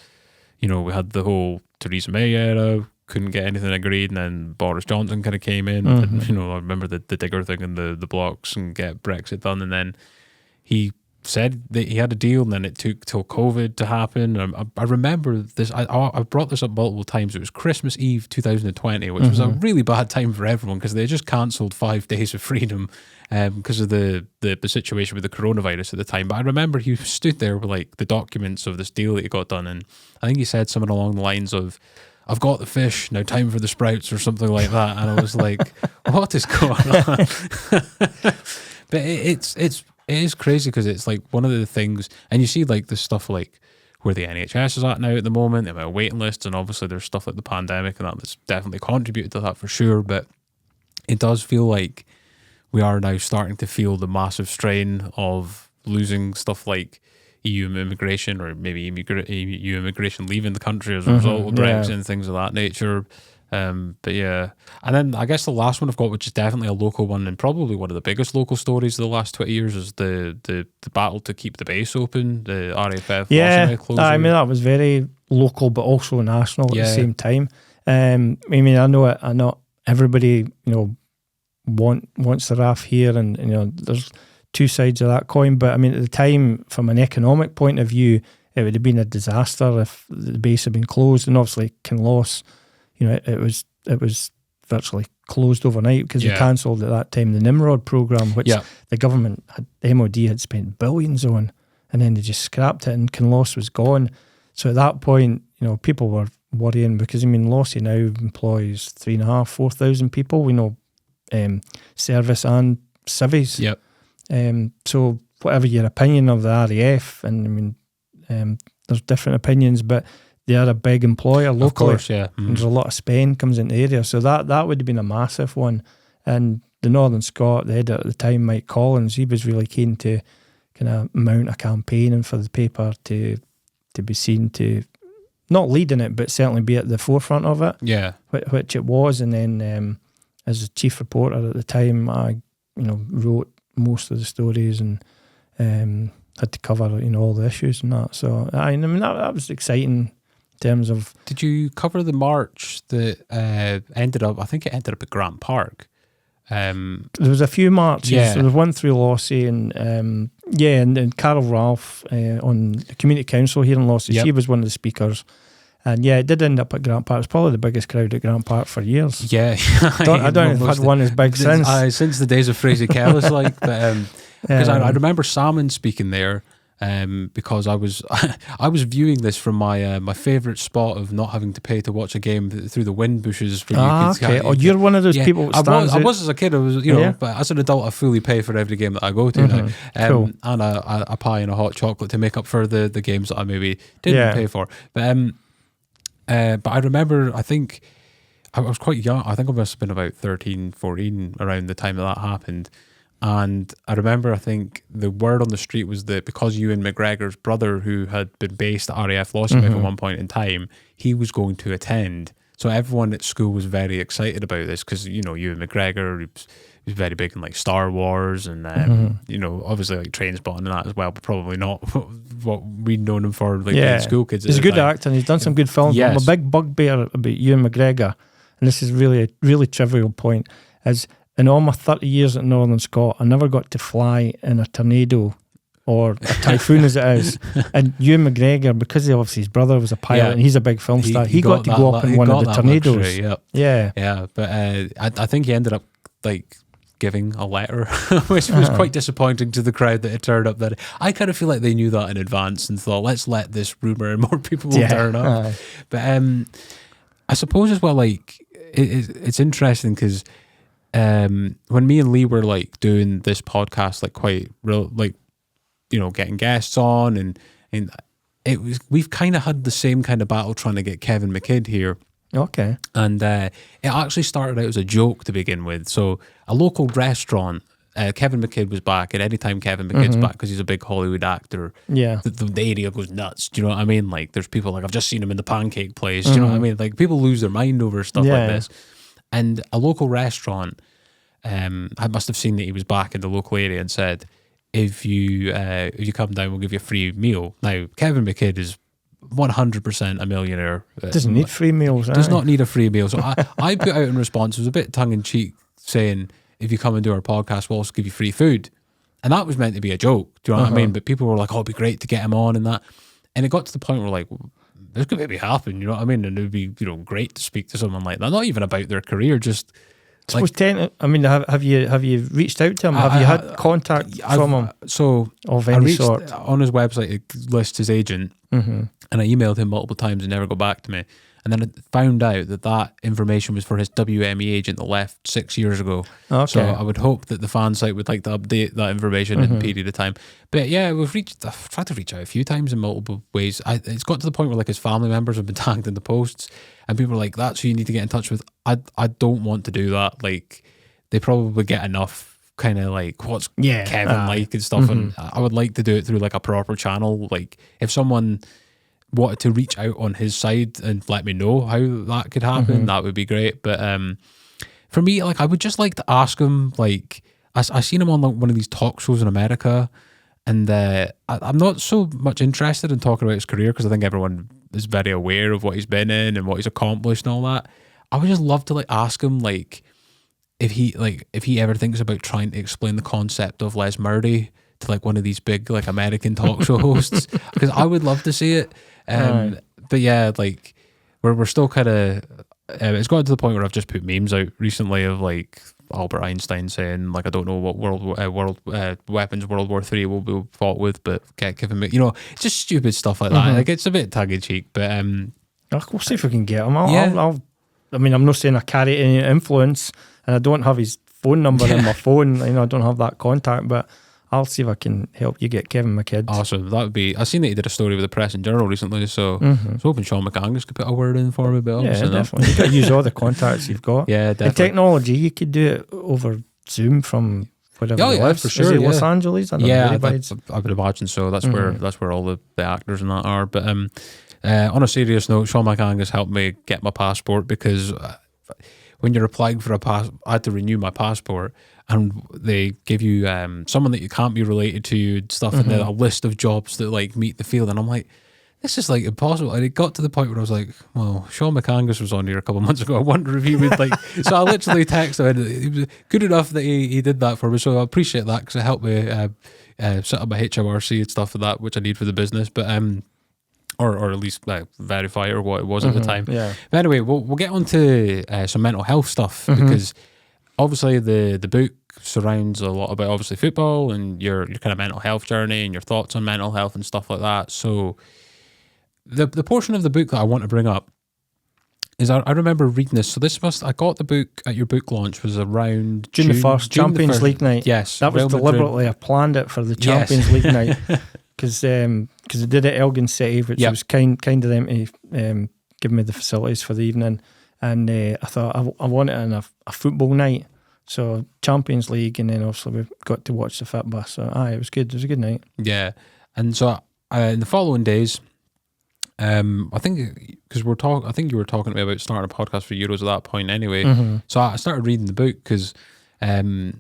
we had the whole Theresa May era, couldn't get anything agreed, and then Boris Johnson kind of came in. And, I remember the digger thing and the blocks and get Brexit done, and then he said that he had a deal, and then it took till COVID to happen. I remember this. I brought this up multiple times. It was Christmas Eve 2020, which was a really bad time for everyone, because they just cancelled 5 days of freedom because of the situation with the coronavirus at the time. But I remember he stood there with like the documents of this deal that he got done, and I think he said something along the lines of, "I've got the fish, now time for the sprouts," or something like that. And I was like, what is going on? But it is crazy, because it's like one of the things, and you see like this stuff like where the NHS is at now at the moment, the amount of waiting lists, and obviously there's stuff like the pandemic and that's definitely contributed to that for sure. But it does feel like we are now starting to feel the massive strain of losing stuff like EU immigration, or maybe EU immigration leaving the country as a result of Brexit and things of that nature. But yeah, and then I guess the last one I've got, which is definitely a local one and probably one of the biggest local stories of the last 20 years, is the battle to keep the base open, the RAF closure. I mean, that was very local but also national at the same time. I mean, I know everybody wants the RAF here, and there's two sides of that coin. But I mean, at the time, from an economic point of view, it would have been a disaster if the base had been closed. And obviously Kinloss, it was virtually closed overnight, because they cancelled at that time the Nimrod programme, which the government the MOD had spent billions on, and then they just scrapped it, and Kinloss was gone. So at that point, people were worrying, because I mean, Lossy now employs 3,500-4,000 people. We know service and civvies. So whatever your opinion of the RAF, and I mean, there's different opinions, but they are a big employer locally. Of course, and there's a lot of spend comes into the area, so that would have been a massive one. And the Northern Scot, the editor at the time, Mike Collins, he was really keen to kind of mount a campaign and for the paper to be seen to not lead in it, but certainly be at the forefront of it. Which it was. And then as a chief reporter at the time, I wrote most of the stories and had to cover all the issues and that. So I mean that was exciting. Terms of, did you cover the march that ended up at Grant Park? There was a few marches. So there was one through Lossy, and and Carol Ralph on the community council here in Lossy. She was one of the speakers, and it did end up at Grant Park. It was probably the biggest crowd at Grant Park for years. I don't know if I've had one as big since the days of Fraser Kellis, like, but because I remember Salmon speaking there. Because I was viewing this from my my favourite spot of not having to pay to watch a game through the wind bushes. You're one of those people. I was as a kid. I was, but as an adult, I fully pay for every game that I go to now, cool. and a pie and a hot chocolate to make up for the games that I maybe didn't pay for. But I remember, I think I was quite young. I think I must have been about 13, 14 around the time that happened. And I remember, I think the word on the street was that because Ewan McGregor's brother, who had been based at RAF Lossiemouth at one point in time, he was going to attend. So everyone at school was very excited about this, because Ewan McGregor, he was very big in like Star Wars and obviously like Trainspotting and that as well, but probably not what we'd known him for like school kids. He's a good actor and he's done some good films. Yes. I'm a big bugbear about Ewan McGregor, and this is really a really trivial point, is in all my 30 years at Northern Scot, I never got to fly in a tornado or a typhoon as it is. And Ewan McGregor, because obviously his brother was a pilot and he's a big film star, he got to go up in one of the tornadoes. Luxury, but I think he ended up like giving a letter, which was quite disappointing to the crowd that had turned up. That I kind of feel like they knew that in advance and thought, let's let this rumour and more people will turn up. But I suppose as well, like it's interesting because when me and Lee were like doing this podcast, like quite real, like getting guests on, and it was, we've kind of had the same kind of battle trying to get Kevin McKidd here. Okay. And it actually started out as a joke to begin with. So a local restaurant Kevin McKidd was back, and anytime Kevin McKidd's back, because he's a big Hollywood actor, the area goes nuts. Do you know what I mean? Like, there's people like, I've just seen him in the Pancake Place. Do you know what I mean? Like, people lose their mind over stuff like this. And a local restaurant, I must have seen that he was back in the local area and said, if you come down, we'll give you a free meal. Now, Kevin McKidd is 100% a millionaire. Doesn't need free meals. Does not need a free meal. So I put out in response, it was a bit tongue-in-cheek, saying, if you come and do our podcast, we'll also give you free food. And that was meant to be a joke. Do you know what I mean? But people were like, oh, it'd be great to get him on and that. And it got to the point where, like, this could maybe happen, you know what I mean? And it would be, great to speak to someone like that. Not even about their career, just... have you reached out to him? Have you had contact from him? So of any sort? On his website, it lists his agent, and I emailed him multiple times and never got back to me. And then I found out that information was for his WME agent that left 6 years ago. Okay. So I would hope that the fan site would like to update that information in a period of time. But yeah, I've tried to reach out a few times in multiple ways. It's got to the point where like his family members have been tagged in the posts, and people are like, "That's who you need to get in touch with." I don't want to do that. Like, they probably get enough kind of like, what's Kevin like and stuff, and I would like to do it through like a proper channel. Like, if someone wanted to reach out on his side and let me know how that could happen, that would be great. But for me, like, I would just like to ask him, like, I seen him on like one of these talk shows in America, and I'm not so much interested in talking about his career because I think everyone is very aware of what he's been in and what he's accomplished and all that. I would just love to like ask him, like, if he ever thinks about trying to explain the concept of Les Murray to like one of these big like American talk show hosts, because I would love to see it. But yeah, like we're still kind of it's gotten to the point where I've just put memes out recently of like Albert Einstein saying like, I don't know what weapons World War III will be fought with, but give him, it's just stupid stuff like that. Like, it's a bit tongue in cheek, but we'll see if we can get him. I'm not saying I carry any influence, and I don't have his phone number in my phone. I don't have that contact, but I'll see if I can help you get Kevin McKidd. Awesome. That would be... I seen that he did a story with the Press and Journal recently, so I was hoping Sean McAngus could put a word in for me. But definitely. You've got to use all the contacts you've got. Yeah, definitely. In technology, you could do it over Zoom from wherever you live. For sure. Is it Los Angeles? I would imagine so. That's where all the actors and that are. But on a serious note, Sean McAngus helped me get my passport, because when you're applying for I had to renew my passport, and they give you someone that you can't be related to and stuff, and then a list of jobs that like meet the field, and I'm like, this is like impossible. And it got to the point where I was like, well, Sean McAngus was on here a couple of months ago. I wonder if he would like. So I literally texted him, and he was good enough that he did that for me. So I appreciate that, because it helped me set up my HMRC and stuff like that, which I need for the business. But or at least verify or what it was at the time. Yeah. But anyway, we'll get on to some mental health stuff, because obviously the book surrounds a lot about obviously football and your kind of mental health journey and your thoughts on mental health and stuff like that. So the portion of the book that I want to bring up is I remember reading this. So I got the book at your book launch was around June the 1st, Champions League night. Yes. That was deliberately, I planned it for the Champions League night, because they did it at Elgin City, which was kind of them to give me the facilities for the evening. And I thought I want it in a football night. So Champions League, and then obviously we got to watch the football. So it was good. It was a good night. Yeah, and so in the following days, I think because I think you were talking to me about starting a podcast for Euros at that point anyway. So I started reading the book, because I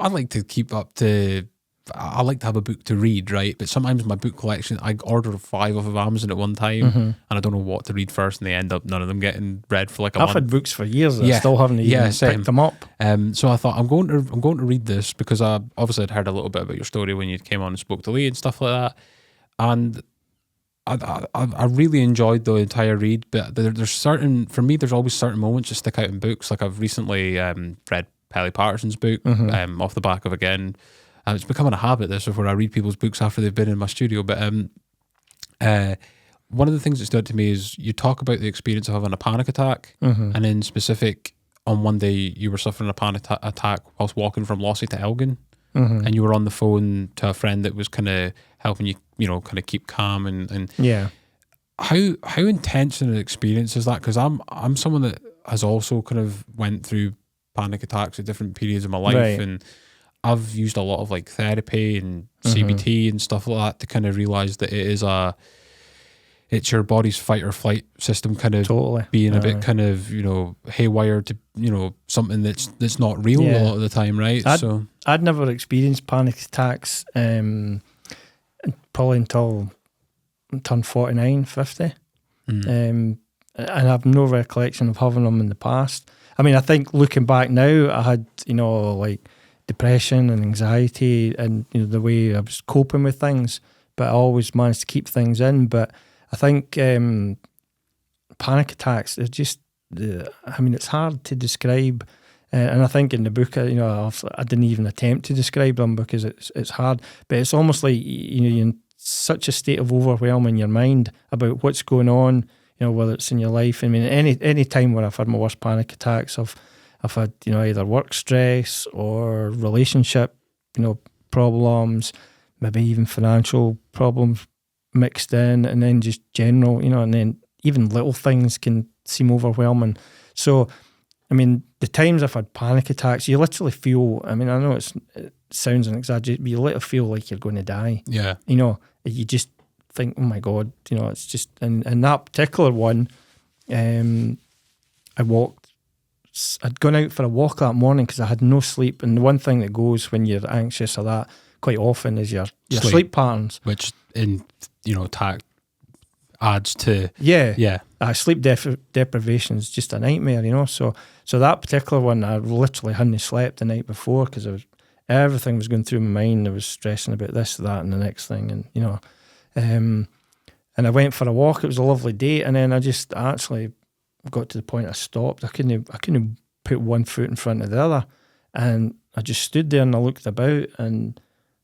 like to keep up to. I like to have a book to read, right? But sometimes my book collection, I order 5 off of Amazon at one time, and I don't know what to read first, and they end up none of them getting read for like a month. I've had books for years that I still haven't even picked them up. So I thought I'm going to read this, because I obviously had heard a little bit about your story when you came on and spoke to Lee and stuff like that, and I really enjoyed the entire read. But there's always certain moments that stick out in books. Like I've recently read Pelly Patterson's book off the back of again. It's becoming a habit, this, of where I read people's books after they've been in my studio. But one of the things that stood out to me is you talk about the experience of having a panic attack, and in specific, on one day you were suffering a panic attack whilst walking from Lossy to Elgin, and you were on the phone to a friend that was kind of helping you, kind of keep calm and yeah. How intense an experience is that? Because I'm someone that has also kind of went through panic attacks at different periods of my life, Right. and I've used a lot of like therapy and CBT and stuff like that to kind of realize that it's your body's fight or flight system kind of Totally. being a bit kind of, haywire to, something that's not real a lot of the time, right? I'd never experienced panic attacks probably until I turned 49, 50. And I have no recollection of having them in the past. I mean, I think looking back now, I had, like depression and anxiety and, the way I was coping with things, but I always managed to keep things in. But I think panic attacks, they're just, it's hard to describe. And I think in the book, I didn't even attempt to describe them because it's hard. But it's almost like, you're in such a state of overwhelm in your mind about what's going on, whether it's in your life. I mean, any time when I've had my worst panic attacks, I've had, either work stress or relationship, problems, maybe even financial problems mixed in, and then just general, and then even little things can seem overwhelming. So, I mean, the times I've had panic attacks, you literally feel, I mean, I know it sounds an exaggeration, but you literally feel like you're going to die. Yeah. You just think, oh my God, it's just, and that particular one, I'd gone out for a walk that morning because I had no sleep. And the one thing that goes when you're anxious or that quite often is your sleep patterns. Which adds to... Yeah. Sleep deprivation is just a nightmare, So that particular one, I literally hadn't slept the night before because everything was going through my mind. I was stressing about this, that, and the next thing. And, and I went for a walk. It was a lovely day. And then I just actually got to the point I stopped. I couldn't put one foot in front of the other. And I just stood there and I looked about and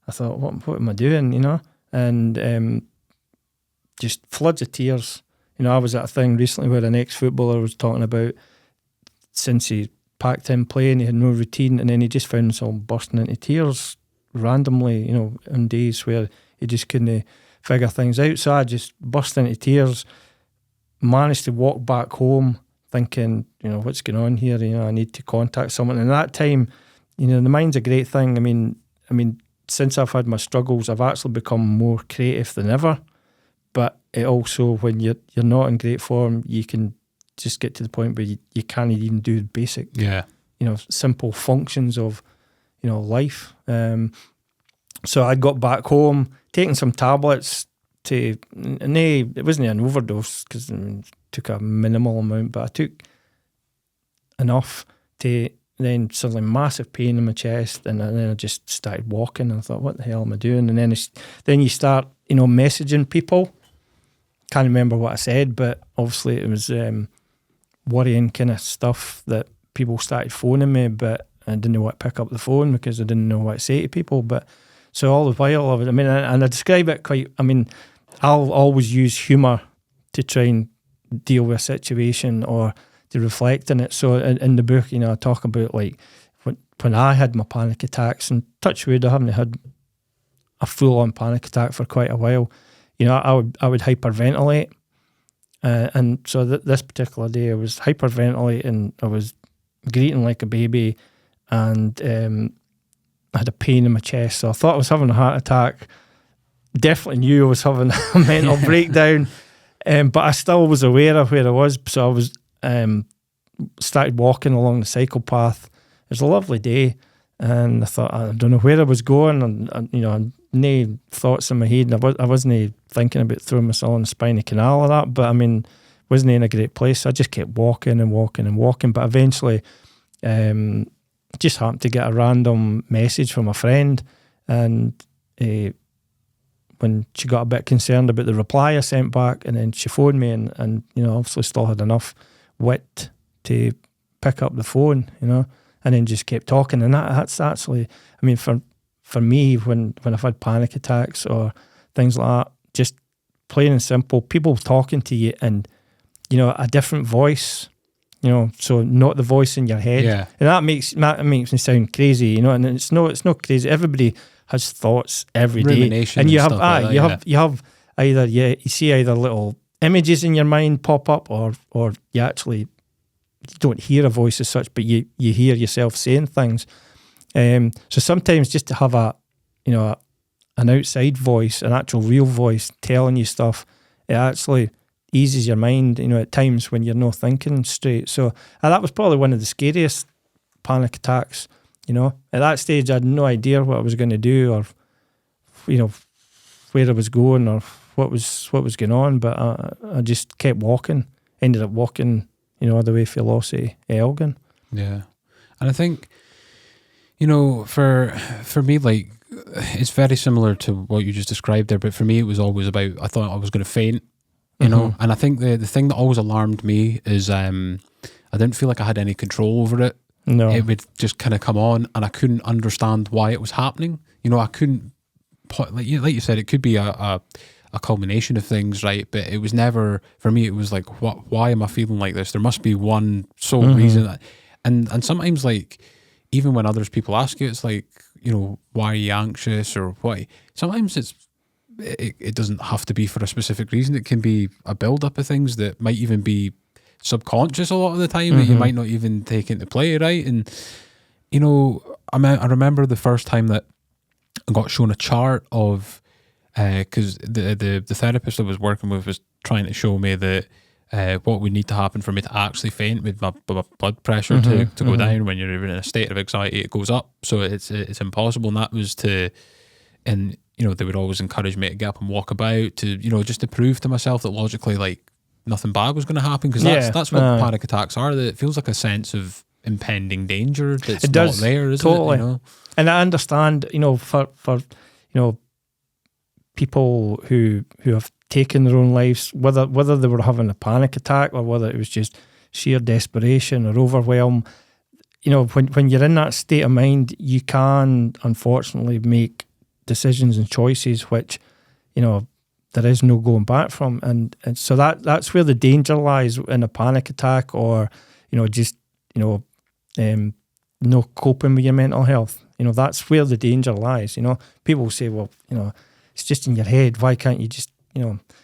I thought, what am I doing, And just floods of tears. I was at a thing recently where an ex-footballer was talking about since he packed in playing, he had no routine, and then he just found himself bursting into tears randomly, on days where he just couldn't figure things out. So I just burst into tears, managed to walk back home thinking, what's going on here? I need to contact someone. And at that time, the mind's a great thing. I mean, since I've had my struggles, I've actually become more creative than ever. But it also, when you're not in great form, you can just get to the point where you can't even do the basic, simple functions of, life. So I got back home, taking some tablets and it wasn't an overdose because it took a minimal amount, but I took enough to then suddenly massive pain in my chest, and then I just started walking. And I thought, what the hell am I doing? And then you start, messaging people. Can't remember what I said, but obviously it was worrying kind of stuff that people started phoning me, but I didn't know what to pick up the phone because I didn't know what to say to people. But so all the while, and I describe it quite, I'll always use humour to try and deal with a situation or to reflect on it. So in the book, I talk about like when I had my panic attacks, and touch wood, I haven't had a full-on panic attack for quite a while. I would hyperventilate, and so this particular day I was hyperventilating. I was greeting like a baby, and I had a pain in my chest. So I thought I was having a heart attack. Definitely knew I was having a mental breakdown, but I still was aware of where I was. So I was started walking along the cycle path. It was a lovely day, and I thought, I don't know where I was going, and no thoughts in my head. I wasn't thinking about throwing myself on the spinal canal or that, but wasn't in a great place. So I just kept walking and walking and walking, but eventually just happened to get a random message from a friend, and when she got a bit concerned about the reply I sent back, and then she phoned me and obviously still had enough wit to pick up the phone, and then just kept talking. And that's actually, for me, when I've had panic attacks or things like that, just plain and simple, people talking to you and, a different voice, so not the voice in your head. Yeah. And that makes me sound crazy, and it's not crazy. Everybody has thoughts every day. And you have you see either little images in your mind pop up or you actually don't hear a voice as such, but you hear yourself saying things. So sometimes just to have an outside voice, an actual real voice telling you stuff, it actually eases your mind, at times when you're not thinking straight. So that was probably one of the scariest panic attacks. At that stage, I had no idea what I was going to do, or where I was going, or what was going on. But I just kept walking. Ended up walking, all the way from Lossy to Elgin. Yeah, and I think, for me, like, it's very similar to what you just described there. But for me, it was always about, I thought I was going to faint. And I think the thing that always alarmed me is I didn't feel like I had any control over it. No. It would just kind of come on, and I couldn't understand why it was happening. I couldn't, like you said, it could be a culmination of things, right? But it was never, for me, it was like, why am I feeling like this? There must be one sole reason. And sometimes, like, even when people ask you, it's like, why are you anxious, or why? Sometimes it doesn't have to be for a specific reason. It can be a build-up of things that might even be subconscious a lot of the time, that you might not even take into play, right? And I remember the first time that I got shown a chart of, because the therapist I was working with was trying to show me that what would need to happen for me to actually faint, with my blood pressure to go down. When you're in a state of anxiety, it goes up, so it's impossible. And that was and they would always encourage me to get up and walk about, to just to prove to myself that logically, like, nothing bad was going to happen, because that's what panic attacks are. That it feels like a sense of impending danger that's not there, isn't it? And I understand, for people who have taken their own lives, whether they were having a panic attack or whether it was just sheer desperation or overwhelm. When you're in that state of mind, you can unfortunately make decisions and choices which, there is no going back from, and so that's where the danger lies in a panic attack, or just no coping with your mental health. That's where the danger lies. People say, well, it's just in your head. Why can't you just,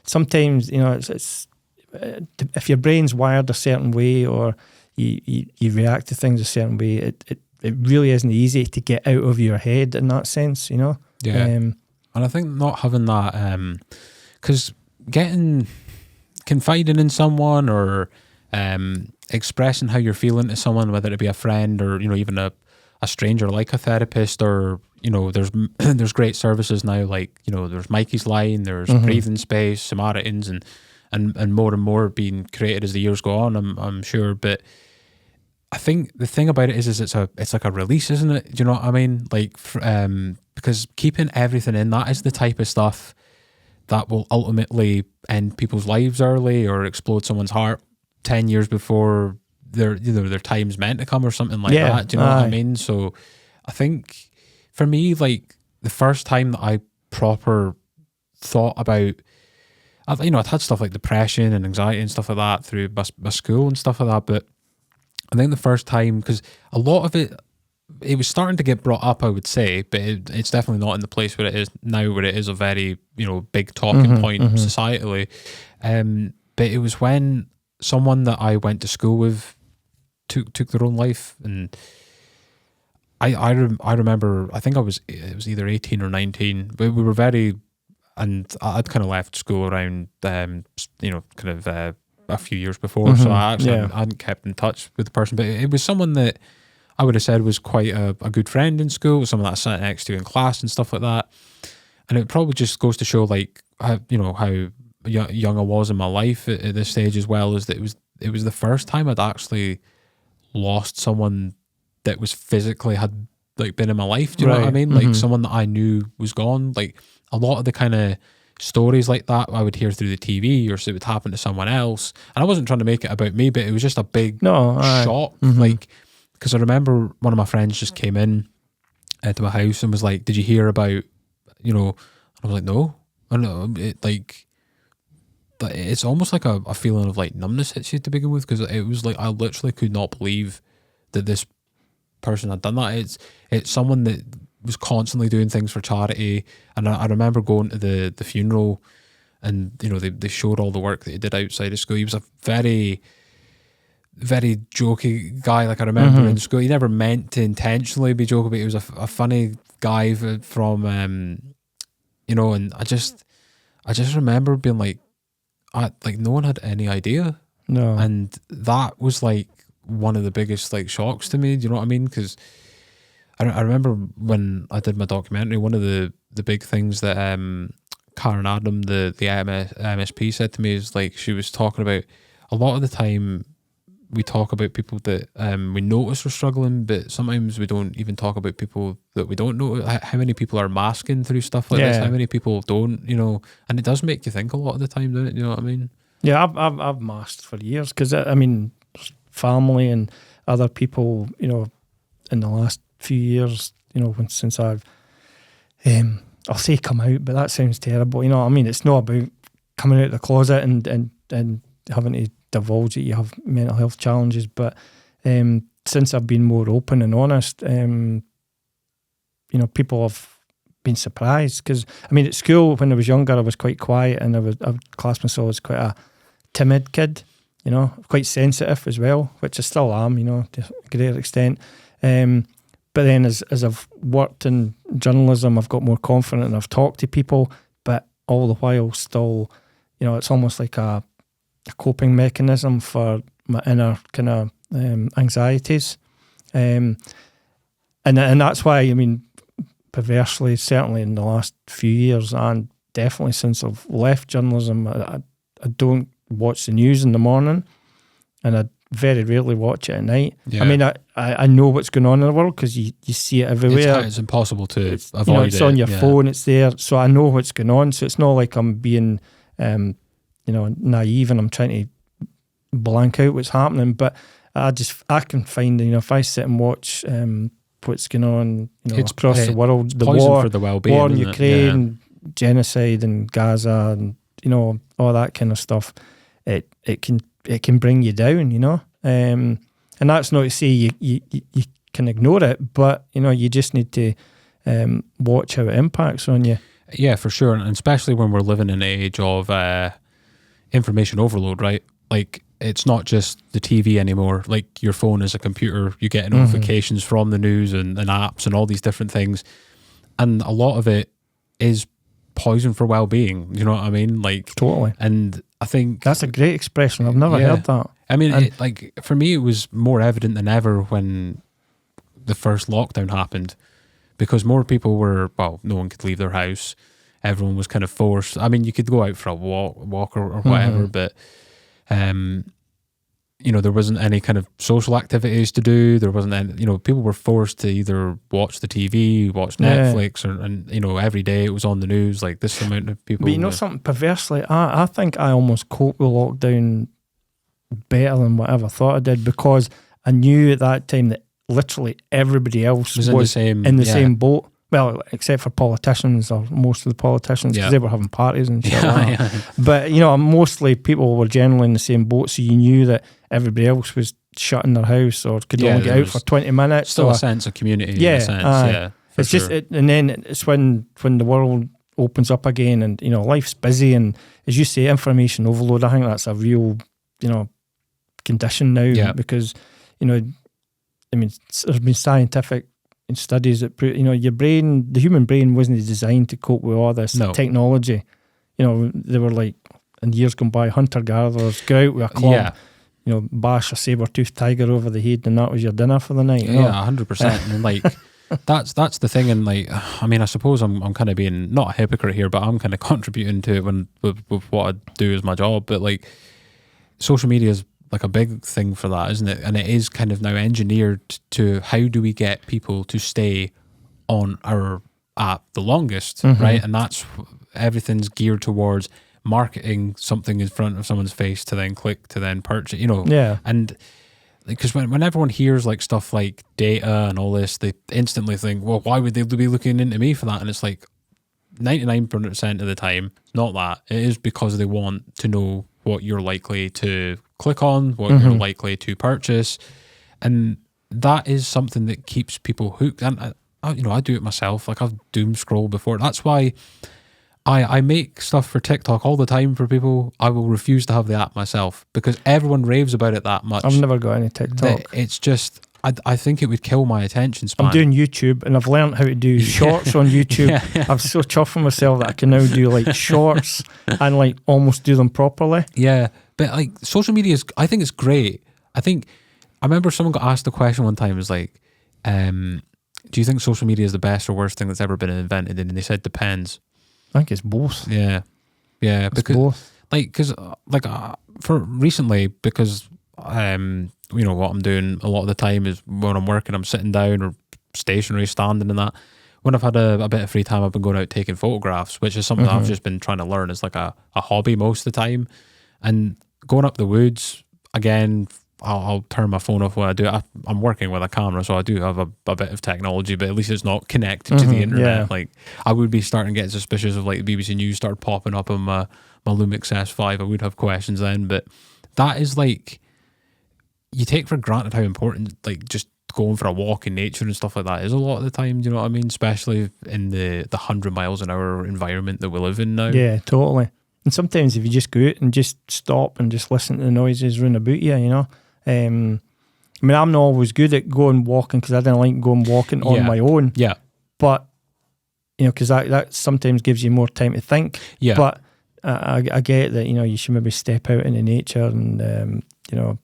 sometimes, it's if your brain's wired a certain way, or you react to things a certain way, it really isn't easy to get out of your head in that sense. Yeah. And I think not having that, because confiding in someone, or expressing how you're feeling to someone, whether it be a friend or even a stranger like a therapist, or there's great services now, like there's Mikey's Line, there's Breathing Space, Samaritans, and more being created as the years go on, I'm sure. But I think the thing about it is it's like a release, isn't it? Do you know what I mean? Like, because keeping everything in, that is the type of stuff that will ultimately end people's lives early, or explode someone's heart 10 years before their time's meant to come, or something like that. Do you know what I mean? So I think for me, like, the first time that I proper thought about, I'd had stuff like depression and anxiety and stuff like that through my school and stuff like that, but I think the first time, because a lot of it was starting to get brought up, I would say, but it's definitely not in the place where it is now, where it is a very, big talking point societally. But it was when someone that I went to school with took their own life, and I remember, I think it was either 18 or 19, but we were and I'd kind of left school around, a few years before, so I hadn't kept in touch with the person, but it was someone that I would have said was quite a good friend in school, someone that I sat next to in class and stuff like that. And it probably just goes to show, like, how young I was in my life at this stage, as well as that it was the first time I'd actually lost someone that was physically had, like, been in my life. Do you know what I mean? Like, someone that I knew was gone. Like, a lot of the kind of stories like that I would hear through the TV, or so it would happen to someone else. And I wasn't trying to make it about me, but it was just a big shock. Like, because I remember one of my friends just came in to my house and was like, "Did you hear about, I was like, "No, I know." It's almost like a feeling of, like, numbness hits you to begin with, because it was like I literally could not believe that this person had done that. It's someone that was constantly doing things for charity, and I remember going to the funeral, and they showed all the work that he did outside of school. He was a very very jokey guy. Like I remember in school, he never meant to intentionally be joking, but he was a funny guy from, you know. And I just remember being like no one had any idea. No. And that was like one of the biggest like shocks to me. Do you know what I mean? Because I remember when I did my documentary, one of the big things that Karen Adam, the MSP, said to me is like, she was talking about a lot of the time we talk about people that we notice are struggling, but sometimes we don't even talk about people that we don't know. How many people are masking through stuff like this? How many people don't, you know? And it does make you think a lot of the time, doesn't it? You know what I mean? Yeah, I've masked for years because, I mean, family and other people, you know, in the last few years, you know, since I've, I'll say come out, but that sounds terrible. You know what I mean? It's not about coming out of the closet and having to divulge that you have mental health challenges, but since I've been more open and honest, you know, people have been surprised because, I mean, at school when I was younger, I was quite quiet and I classed myself as quite a timid kid, you know, quite sensitive as well, which I still am, you know, to a greater extent. But then as I've worked in journalism, I've got more confident and I've talked to people, but all the while still, you know, it's almost like a coping mechanism for my inner kind of anxieties. And that's why, I mean, perversely, certainly in the last few years and definitely since I've left journalism, I don't watch the news in the morning and I very rarely watch it at night. Yeah. I mean, I know what's going on in the world because you see it everywhere. It's impossible to avoid, you know, it's on your phone, it's there. So I know what's going on. So it's not like I'm being, you know, naive and I'm trying to blank out what's happening. But I can find, you know, if I sit and watch what's going on, you know, across the world, the war, for the well-being, war in Ukraine, genocide in Gaza, and you know, all that kind of stuff, it can bring you down, you know. And that's not to say you can ignore it, but you know, you just need to watch how it impacts on you. Yeah, for sure, and especially when we're living in an age of information overload, right? Like, it's not just the TV anymore. Like, your phone is a computer. You get notifications from the news and apps and all these different things. And a lot of it is poison for well-being. You know what I mean? Like, totally. And I think that's a great expression. I've never heard that. I mean, like, for me, it was more evident than ever when the first lockdown happened, because more people were, well, no one could leave their house. Everyone was kind of forced. I mean, you could go out for a walk or whatever, but you know, there wasn't any kind of social activities to do. There wasn't any, you know, people were forced to either watch the TV, watch Netflix, and you know, every day it was on the news, like this amount of people. But you know something, perversely, I think I almost coped with lockdown better than what I ever thought I did, because I knew at that time that literally everybody else was in the same boat. Well, except for politicians, or most of the politicians, because they were having parties and shit like that. But, you know, mostly people were generally in the same boat, so you knew that everybody else was shut in their house or could only get out for 20 minutes. Still a sense of community, in a sense, it's sure. And then it's when the world opens up again and, you know, life's busy and, as you say, information overload. I think that's a real, you know, condition now because, you know, I mean, there's been scientific studies that prove, you know, your brain, the human brain wasn't designed to cope with all this technology. You know, they were like, in years gone by, hunter-gatherers, go out with a club, you know, bash a saber-toothed tiger over the head, and that was your dinner for the night. You know? 100%. And like, that's the thing. And like, I mean, I suppose I'm kind of being, not a hypocrite here, but I'm kind of contributing to it with what I do as my job. But like, social media is like a big thing for that, isn't it? And it is kind of now engineered to, how do we get people to stay on our app the longest, right? And that's, everything's geared towards marketing something in front of someone's face to then click to then purchase, you know. And because when everyone hears like stuff like data and all this, they instantly think, well, why would they be looking into me for that? And it's like 99% of the time, it's not that. It is because they want to know what you're likely to click on, what you're likely to purchase, and that is something that keeps people hooked. And I, you know, I do it myself. Like, I've doom scrolled before. That's why I make stuff for TikTok all the time for people. I will refuse to have the app myself because everyone raves about it that much. I've never got any TikTok. It's just, I think it would kill my attention span. I'm doing YouTube, and I've learned how to do shorts on YouTube. I'm so chuffed with myself that I can now do like shorts and like almost do them properly. Yeah, but like social media is, I think it's great. I remember someone got asked a question one time, it was like, do you think social media is the best or worst thing that's ever been invented? And they said depends. I think it's both. Yeah, it's because both. For recently, because you know what I'm doing a lot of the time is when I'm working, I'm sitting down or stationary, standing and that. When I've had a bit of free time, I've been going out taking photographs, which is something that I've just been trying to learn. It's like a hobby most of the time. And going up the woods, again, I'll turn my phone off when I do it. I'm working with a camera, so I do have a bit of technology, but at least it's not connected to the internet. Yeah. Like, I would be starting getting suspicious of like the BBC News started popping up on my Lumix S5. I would have questions then, but that is like, you take for granted how important like just going for a walk in nature and stuff like that is a lot of the time. Do you know what I mean? Especially in the 100 miles an hour environment that we live in now. Yeah, totally. And sometimes if you just go out and just stop and just listen to the noises round about you, you know. I mean, I'm not always good at going walking because I didn't like going walking on my own. Yeah. But, you know, because that sometimes gives you more time to think. Yeah. But I get that, you know, you should maybe step out into nature and, you know.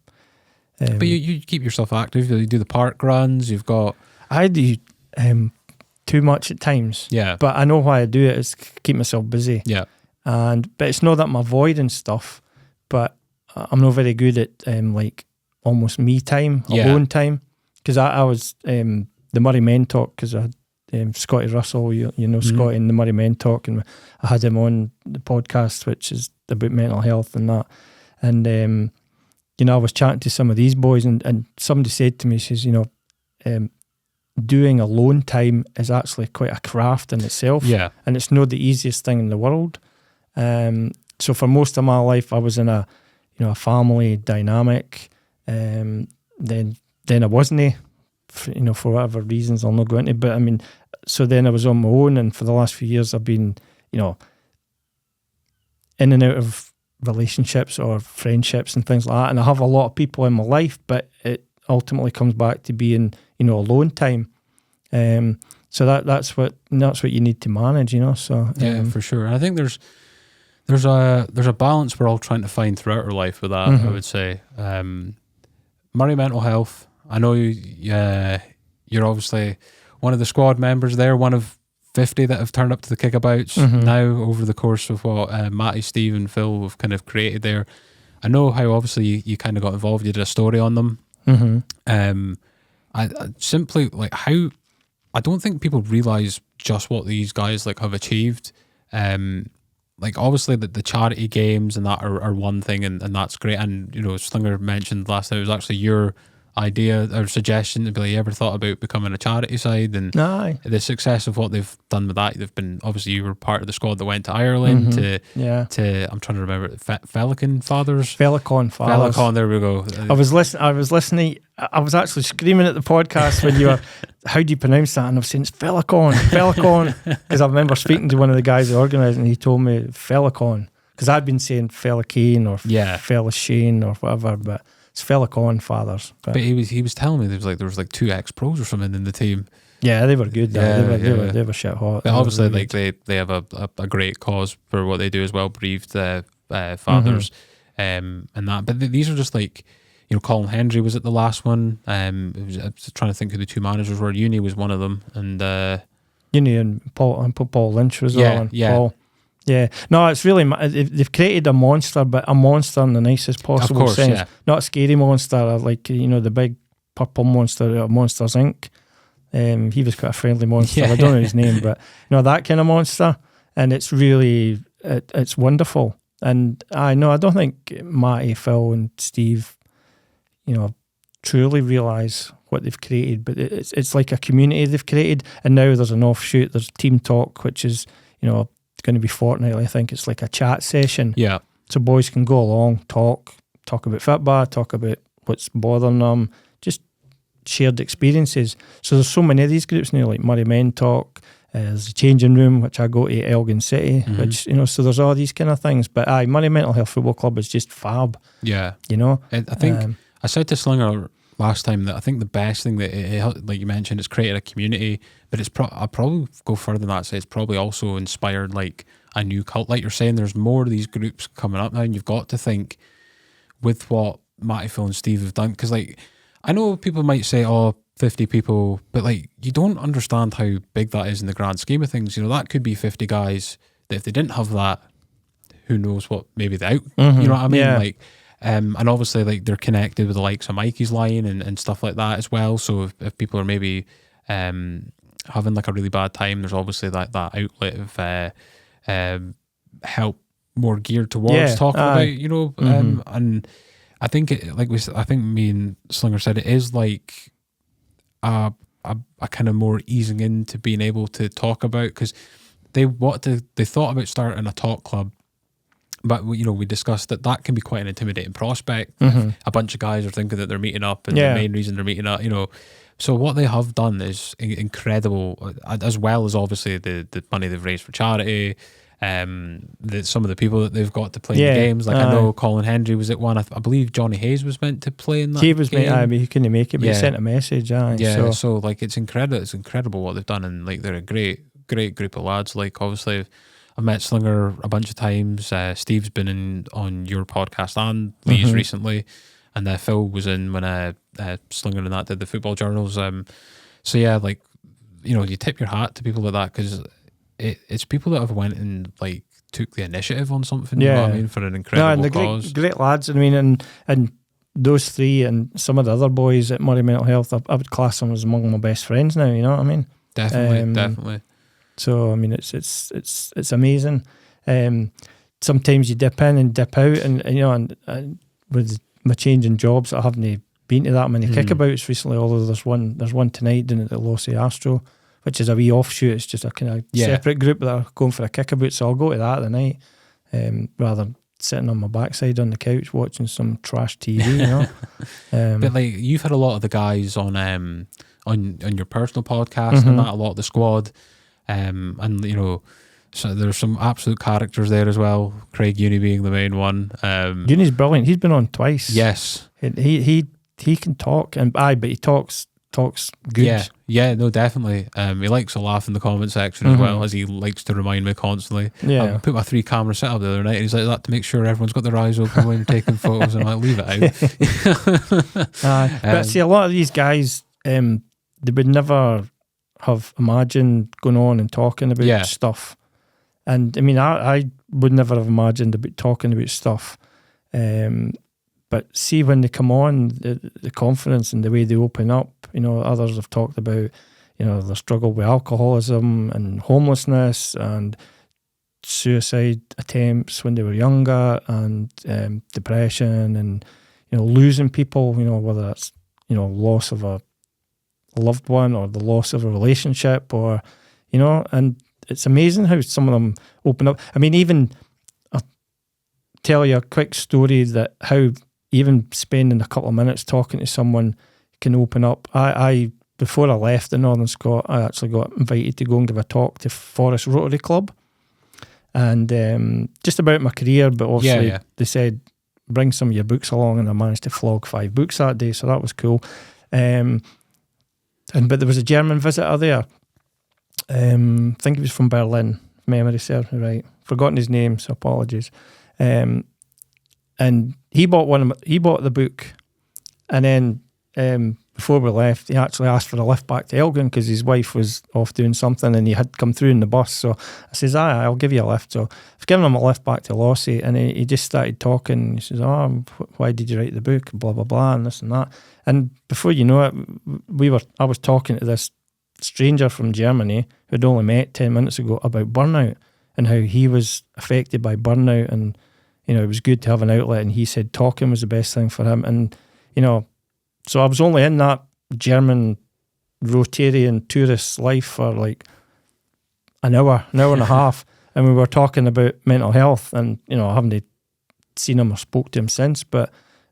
But you keep yourself active. You do the park runs. You've got... I do too much at times. Yeah. But I know why I do it is keep myself busy. Yeah. But it's not that I'm avoiding stuff, but I'm not very good at like almost me time, alone time. Because I was the Murray Men Talk, because I had Scotty Russell, you know Scotty in the Murray Men Talk, and I had him on the podcast, which is about mental health and that. And you know, I was chatting to some of these boys, and somebody said to me, she says, you know, doing alone time is actually quite a craft in itself. Yeah. And it's not the easiest thing in the world. So for most of my life, I was in a family dynamic. Then I wasn't, for whatever reasons I'll not go into. But I mean, so then I was on my own, and for the last few years I've been, in and out of relationships or friendships and things like that. And I have a lot of people in my life, but it ultimately comes back to being, alone time. So that's what you need to manage, So yeah, for sure. And I think there's a balance we're all trying to find throughout our life with that. I would say, Murray Mental Health. I know you're obviously one of the squad members there, one of 50 that have turned up to the kickabouts now over the course of what Matty, Steve, and Phil have kind of created there. I know how obviously you kind of got involved. You did a story on them. I simply like how I don't think people realize just what these guys like have achieved. Like obviously the charity games and that are one thing, and that's great. And Slinger mentioned last time it was actually your idea or suggestion to be like, you ever thought about becoming a charity side? And the success of what they've done with that, they've been, obviously you were part of the squad that went to Ireland to I'm trying to remember Felicon Fathers, there we go. I was listening. I was actually screaming at the podcast when you were, how do you pronounce that? And I was saying it's Felicon, because I remember speaking to one of the guys that organised, and he told me Felicon, because I'd been saying Felicane or Felicane or whatever, but it's Felicon Fathers. But he was telling me there was like 2 ex-pros or something in the team. Yeah, they were good. They were shit hot. But obviously, like they have a great cause for what they do as well, bereaved fathers, and that. But these are just like, Colin Hendry was at the last one. I was trying to think who the 2 managers were. Uni was one of them, and Uni and Paul Lynch was all. Paul. Yeah, no, it's really, they've created a monster, but a monster in the nicest possible sense. Yeah. Not a scary monster, like, the big purple monster out of Monsters Inc. He was quite a friendly monster. I don't know his name, but, that kind of monster. And it's really, it's wonderful. And I don't think Matty, Phil and Steve, truly realise what they've created, but it's like a community they've created. And now there's an offshoot, there's Team Talk, which is, going to be fortnightly. I think it's like a chat session. Yeah. So boys can go along, talk about football, talk about what's bothering them, just shared experiences. So there's so many of these groups now, like Murray Men Talk, There's a changing room, which I go to Elgin City, which, so there's all these kind of things. But Murray Mental Health Football Club is just fab. Yeah. I think I said to Slinger last time that I think the best thing that it, like you mentioned, it's created a community, but I'll probably go further than that, say it's probably also inspired like a new cult. Like you're saying, there's more of these groups coming up now, and you've got to think with what Matty, Phil and Steve have done, because like I know people might say, 50 people, but like you don't understand how big that is in the grand scheme of things. That could be 50 guys that if they didn't have that, who knows what maybe the out, you know what I mean? Yeah. Like, and obviously like they're connected with the likes of Mikey's Line and stuff like that as well. So if people are maybe having like a really bad time, there's obviously that outlet of help more geared towards talking about, and I think I think me and Slinger said it is like a kind of more easing into being able to talk about, because they thought about starting a talk club, but we discussed that can be quite an intimidating prospect. A bunch of guys are thinking that they're meeting up, and the main reason they're meeting up, so what they have done is incredible, as well as obviously the money they've raised for charity. Some of the people that they've got to play in the games, like I know Colin Hendry was at one. I believe Johnny Hayes was meant to play in that. He was game. he couldn't make it, but he sent a message. So like it's incredible what they've done, and like they're a great group of lads. Like obviously I've met Slinger a bunch of times. Steve's been on your podcast and Lee's recently, and Phil was in when Slinger and that did the football journals. So yeah, like you tip your hat to people like that, because it's people that have went and like took the initiative on something, you know what I mean, for an incredible cause. Great lads. I mean, and those three and some of the other boys at Murray Mental Health, I would class them as among my best friends now. You know what I mean? Definitely. So I mean, it's amazing. Sometimes you dip in and dip out, and with my changing jobs, I haven't been to that many kickabouts recently. Although there's one tonight down at the Lossy Astro, which is a wee offshoot. It's just a kind of separate group that are going for a kickabout, so I'll go to that tonight, rather than sitting on my backside on the couch watching some trash TV, But like you've had a lot of the guys on your personal podcast and that, a lot of the squad, and so there's some absolute characters there as well. Craig Uni being the main one. Uni's brilliant. He's been on twice. Yes, he can talk, but he talks good. Yeah, no, definitely. He likes to laugh in the comment section as well, as he likes to remind me constantly. Yeah. I put my 3 camera setup the other night, and he's like that to make sure everyone's got their eyes open when you're taking photos, and I leave it out. But see, a lot of these guys, they would never have imagined going on and talking about stuff. And I mean, I would never have imagined about talking about stuff. But see, when they come on, the confidence and the way they open up, others have talked about, their struggle with alcoholism and homelessness and suicide attempts when they were younger, and depression, and, losing people, whether that's, loss of a loved one or the loss of a relationship, or, and it's amazing how some of them open up. I mean, even I'll tell you a quick story that how even spending a couple of minutes talking to someone can open up. I before I left the Northern Scot, I actually got invited to go and give a talk to Forest Rotary Club, and just about my career. But obviously, they said bring some of your books along, and I managed to flog 5 books that day, so that was cool. But there was a German visitor there. I think he was from Berlin, if memory serves me right. Forgotten his name, so apologies. And he bought the book, and then before we left, he actually asked for a lift back to Elgin because his wife was off doing something, and he had come through in the bus. So I says, I'll give you a lift. So I've given him a lift back to Lossy, and he just started talking. He says, why did you write the book? Blah, blah, blah, and this and that. And before you know it, I was talking to this stranger from Germany who'd only met 10 minutes ago about burnout and how he was affected by burnout, and it was good to have an outlet, and he said talking was the best thing for him. And so I was only in that German Rotarian tourist life for like an hour and a half, and we were talking about mental health, and I haven't seen him or spoke to him since, but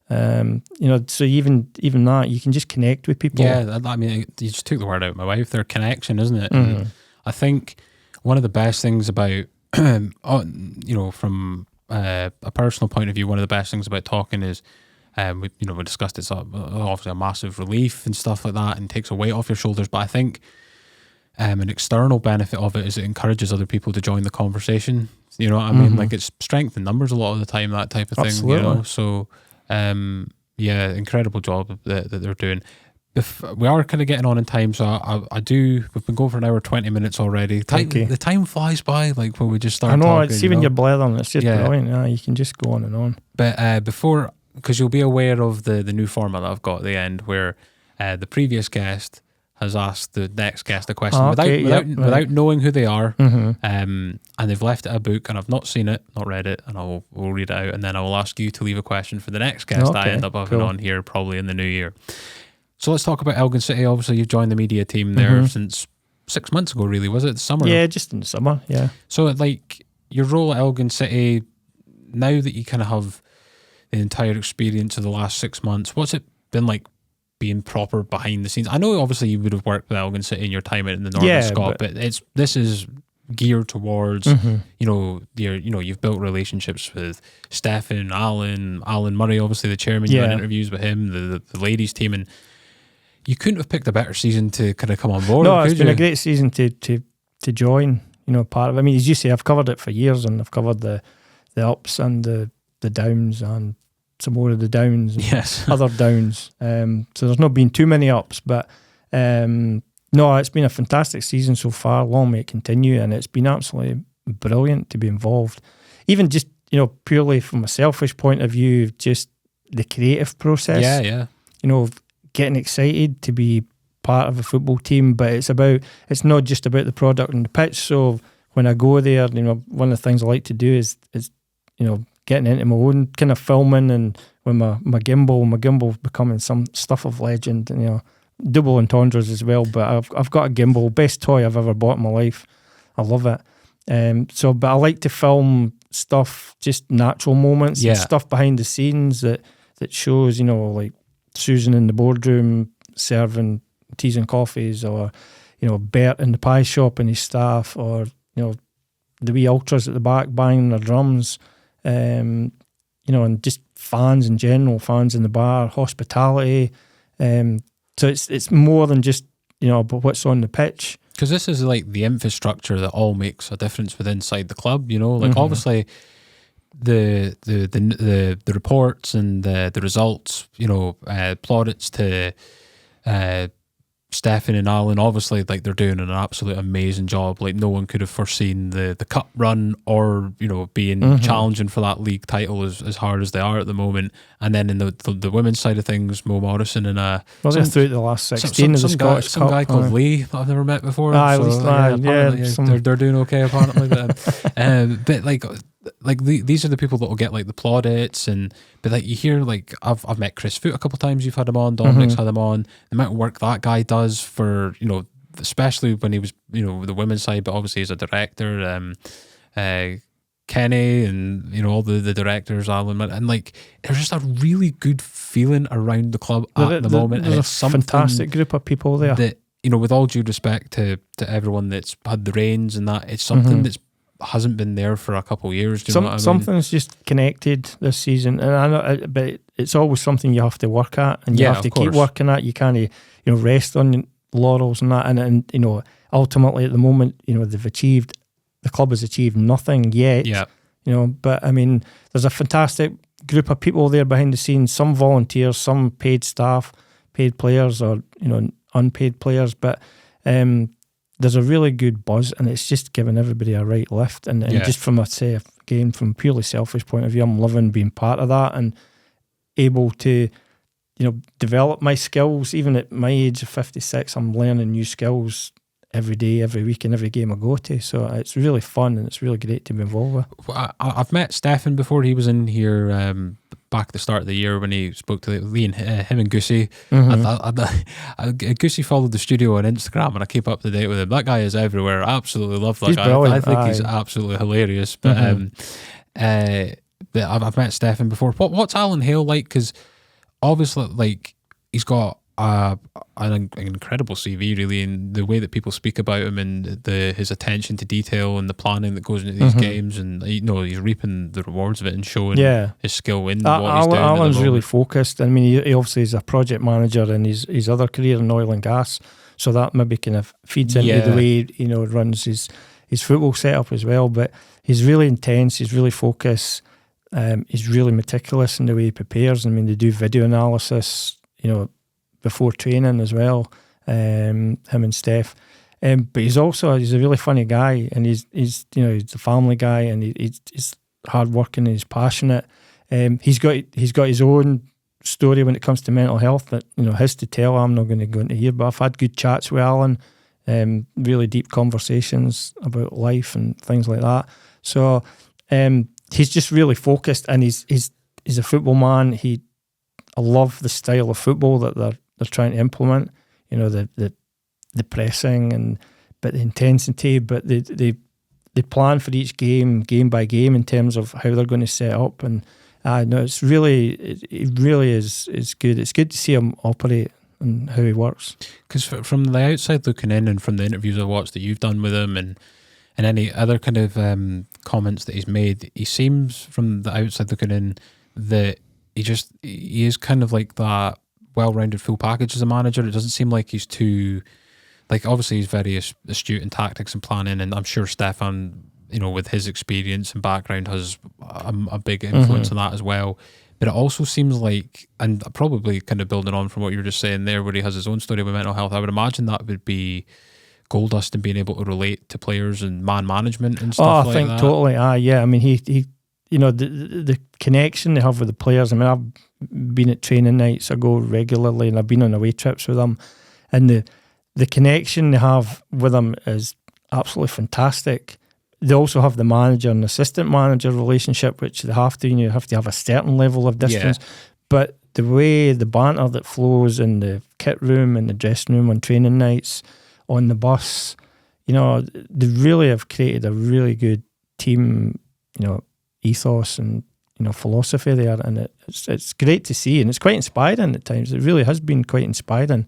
so even that, you can just connect with people. Yeah, I mean, you just took the word out of my wife. Their connection, isn't it? And I think one of the best things about, from a personal point of view, one of the best things about talking is, we discussed it's obviously a massive relief and stuff like that, and takes a weight off your shoulders. But I think an external benefit of it is it encourages other people to join the conversation. You know what I mean? Like, it's strength in numbers a lot of the time, that type of thing. Absolutely. You know, so incredible job that they're doing. We are kind of getting on in time, so we've been going for an hour 20 minutes already. The time flies by, like, when we just start talking. I know, it's even you're blethering, it's just brilliant. Yeah, you can just go on and on. But because you'll be aware of the new format that I've got at the end, where the previous guest has asked the next guest a question without knowing who they are, and they've left it a book, and I've not seen it, not read it, and we'll read it out, and then I will ask you to leave a question for the next guest that I end up having on here probably in the new year. So let's talk about Elgin City. Obviously, you've joined the media team there since 6 months ago, really, was it? The summer? Yeah, just in the summer, yeah. So, like, your role at Elgin City, now that you kind of have the entire experience of the last 6 months, what's it been like being proper behind the scenes? I know, obviously, you would have worked with Elgin City in your time in the Northern Scot, but this is geared towards, you've built relationships with Stefan, Alan Murray, obviously the chairman, you had interviews with him, the ladies team, and you couldn't have picked a better season to kind of come on board. No, it's been a great season to join, part of it. I mean, as you say, I've covered it for years, and I've covered the ups and the downs and some more of the downs and other downs. So there's not been too many ups, but no, it's been a fantastic season so far. Long may it continue, and it's been absolutely brilliant to be involved. Even just, purely from a selfish point of view, just the creative process. Yeah. Getting excited to be part of a football team, but it's not just about the product on the pitch. So when I go there, one of the things I like to do is getting into my own kind of filming, and with my gimbal's becoming some stuff of legend, and double entendres as well. But I've got a gimbal, best toy I've ever bought in my life. I love it. But I like to film stuff, just natural moments, and stuff behind the scenes that shows, like Susan in the boardroom serving teas and coffees, or Bert in the pie shop and his staff, or the wee ultras at the back banging their drums, and just fans in general, fans in the bar, hospitality. So it's more than just about what's on the pitch. Because this is like the infrastructure that all makes a difference within inside the club. Like obviously the reports and the results, plaudits to Stefan and Alan, obviously, like, they're doing an absolute amazing job. Like, no one could have foreseen the cup run, or being challenging for that league title as hard as they are at the moment. And then in the women's side of things, Mo Morrison and through the last 16 of the Scottish Cup, some guy called Lee that I've never met before. They're doing okay apparently. But these are the people that will get like the plaudits, but like you hear, like I've met Chris Foot a couple of times. You've had him on. Dominic's had him on. The amount of work that guy does for especially when he was the women's side, but obviously as a director, Kenny and all the directors, Alan, and like there's just a really good feeling around the club at the moment. There's a fantastic group of people there. That with all due respect to everyone that's had the reins and that, it's something that's hasn't been there for a couple of years. Do you know what I mean? Something's just connected this season, and I know, but it's always something you have to work at, and you have to keep working at. You can't, rest on your laurels and that. And ultimately at the moment, the club has achieved nothing yet. Yeah. But I mean, there's a fantastic group of people there behind the scenes. Some volunteers, some paid staff, paid players, or unpaid players, but. There's a really good buzz, and it's just giving everybody a right lift. And just from from a purely selfish point of view, I'm loving being part of that and able to, develop my skills. Even at my age of 56, I'm learning new skills every day, every week, and every game I go to. So it's really fun, and it's really great to be involved with. I've met Stefan before. He was in here back at the start of the year when he spoke to Lee and him and Goosey. Goosey followed the studio on Instagram, and I keep up to date with him. That guy is everywhere. I absolutely love that guy. Brilliant. I think he's absolutely hilarious. But I've met Stefan before. What's Alan Hale like? Because obviously, like, he's got an incredible CV, really, and the way that people speak about him and his attention to detail and the planning that goes into these games, and he's reaping the rewards of it and showing his skill in what he's doing. Alan's really focused. I mean, he obviously is a project manager in his other career in oil and gas, so that maybe kind of feeds into the way runs his football setup as well. But he's really intense. He's really focused. He's really meticulous in the way he prepares. I mean, they do video analysis, before training as well, him and Steph. But he's a really funny guy, and he's a family guy, and he's hardworking and he's passionate. He's got his own story when it comes to mental health that his to tell. I'm not going to go into here, but I've had good chats with Alan, really deep conversations about life and things like that. So he's just really focused, and he's a football man. I love the style of football that they're trying to implement. The pressing but the intensity, but they plan for each game by game, in terms of how they're going to set up. And it really is good. It's good to see him operate and how he works. Because from the outside looking in, and from the interviews I watched that you've done with him, and any other kind of comments that he's made, he seems, from the outside looking in, that he is kind of like that well-rounded full package as a manager. It doesn't seem like he's too, obviously he's very astute in tactics and planning, and I'm sure Stefan, with his experience and background, has a big influence on that as well. But it also seems like, and probably kind of building on from what you were just saying there, where he has his own story with mental health, I would imagine that would be gold dust in being able to relate to players and man management and stuff like that. I think totally. I mean, he the connection they have with the players. I mean, I've been at training nights. I go regularly, and I've been on away trips with them, and the connection they have with them is absolutely fantastic. They also have the manager and assistant manager relationship, which they have to. You have to have a certain level of distance, but the way the banter that flows in the kit room and the dressing room on training nights, on the bus, they really have created a really good team, ethos and philosophy there, and it's great to see, and it's quite inspiring at times. It really has been quite inspiring,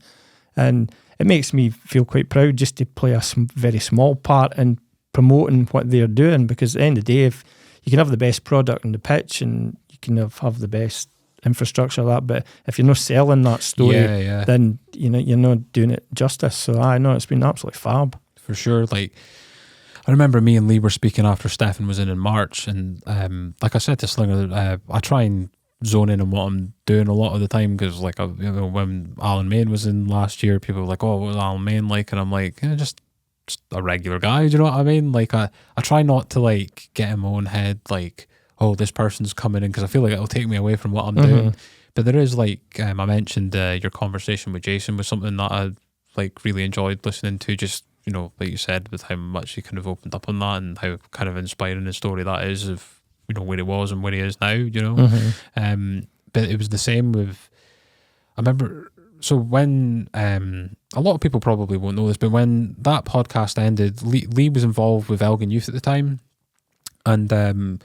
and it makes me feel quite proud just to play a very small part in promoting what they're doing, because at the end of the day, if you can have the best product on the pitch and you can have the best infrastructure, but if you're not selling that story, then you're not doing it justice. So I know it's been absolutely fab. For sure. I remember me and Lee were speaking after Stefan was in March, and like I said to Slinger, I try and zone in on what I'm doing a lot of the time, because when Alan Main was in last year, people were like, "Oh, what was Alan Main like?" And I'm like, just a regular guy. Do you know what I mean? I try not to get in my own head oh, this person's coming in, because I feel like it'll take me away from what I'm doing. But there is I mentioned your conversation with Jason was something that I really enjoyed listening to, just like you said, with how much he kind of opened up on that, and how kind of inspiring a story that is of where he was and where he is now. But it was the same with, I remember, so when a lot of people probably won't know this, but when that podcast ended, Lee was involved with Elgin Youth at the time, and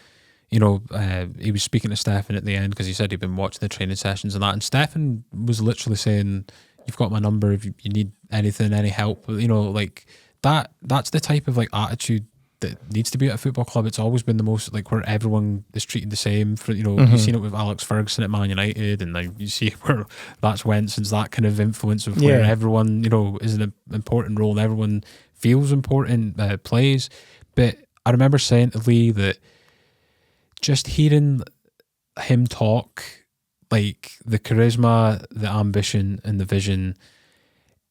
he was speaking to Stefan at the end, because he said he'd been watching the training sessions and that, and Stefan was literally saying, "You've got my number if you need anything, any help." That's the type of attitude that needs to be at a football club. It's always been the most where everyone is treated the same. For you've seen it with Alex Ferguson at Man United, and you see where that's went since, that kind of influence of where everyone is an important role and everyone feels important, plays. But I remember saying to Lee that just hearing him talk, the charisma, the ambition, and the vision,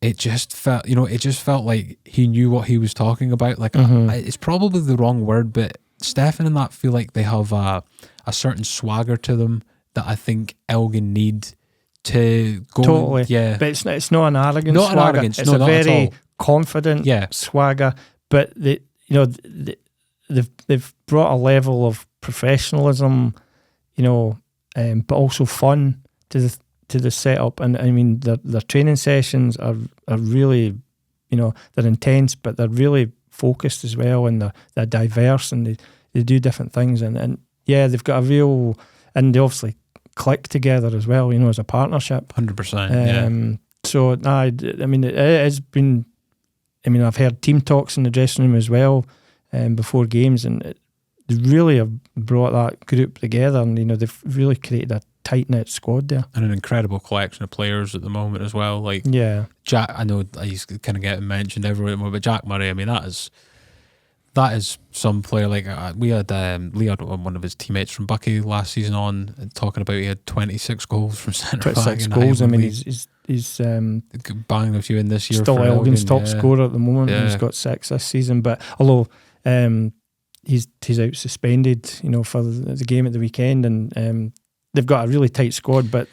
it just felt like he knew what he was talking about. It's probably the wrong word, but Stefan and that feel like they have a certain swagger to them that I think Elgin need to go. Totally, but it's not an arrogant swagger. It's a very confident swagger. But they've brought a level of professionalism, but also fun to the setup. And I mean, their training sessions are really, they're intense, but they're really focused as well, and they're diverse, and they do different things. And they've got a real, and they obviously click together as well, as a partnership. 100%. So, I mean, it has been. I mean, I've heard team talks in the dressing room as well before games, and they really have brought that group together, and they've really created a tight knit squad there, and an incredible collection of players at the moment as well. Like Jack, I know he's kind of getting mentioned everywhere, but Jack Murray, I mean, that is some player. Like we had Lee had one of his teammates from Bucky last season on talking about he had 26 goals from centre back. 26 goals. I mean, he's banging a few in this year. Still Elgin's top scorer at the moment. Yeah. He's got 6 this season, but although he's out suspended, for the game at the weekend, and they've got a really tight squad, but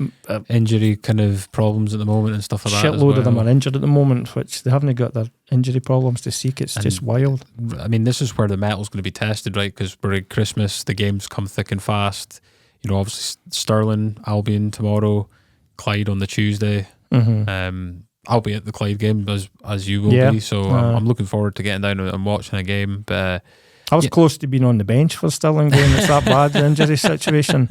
injury kind of problems at the moment and stuff like that. Shitload of them are injured at the moment, which they haven't got their injury problems to seek. It's just wild. I mean, this is where the metal's going to be tested, right? Because we're at Christmas, the games come thick and fast. Obviously Stirling, Albion tomorrow, Clyde on the Tuesday. I'll be at the Clyde game as you will be, so I'm looking forward to getting down and watching a game. But I was close to being on the bench for Stirling game. It's that bad, the injury situation.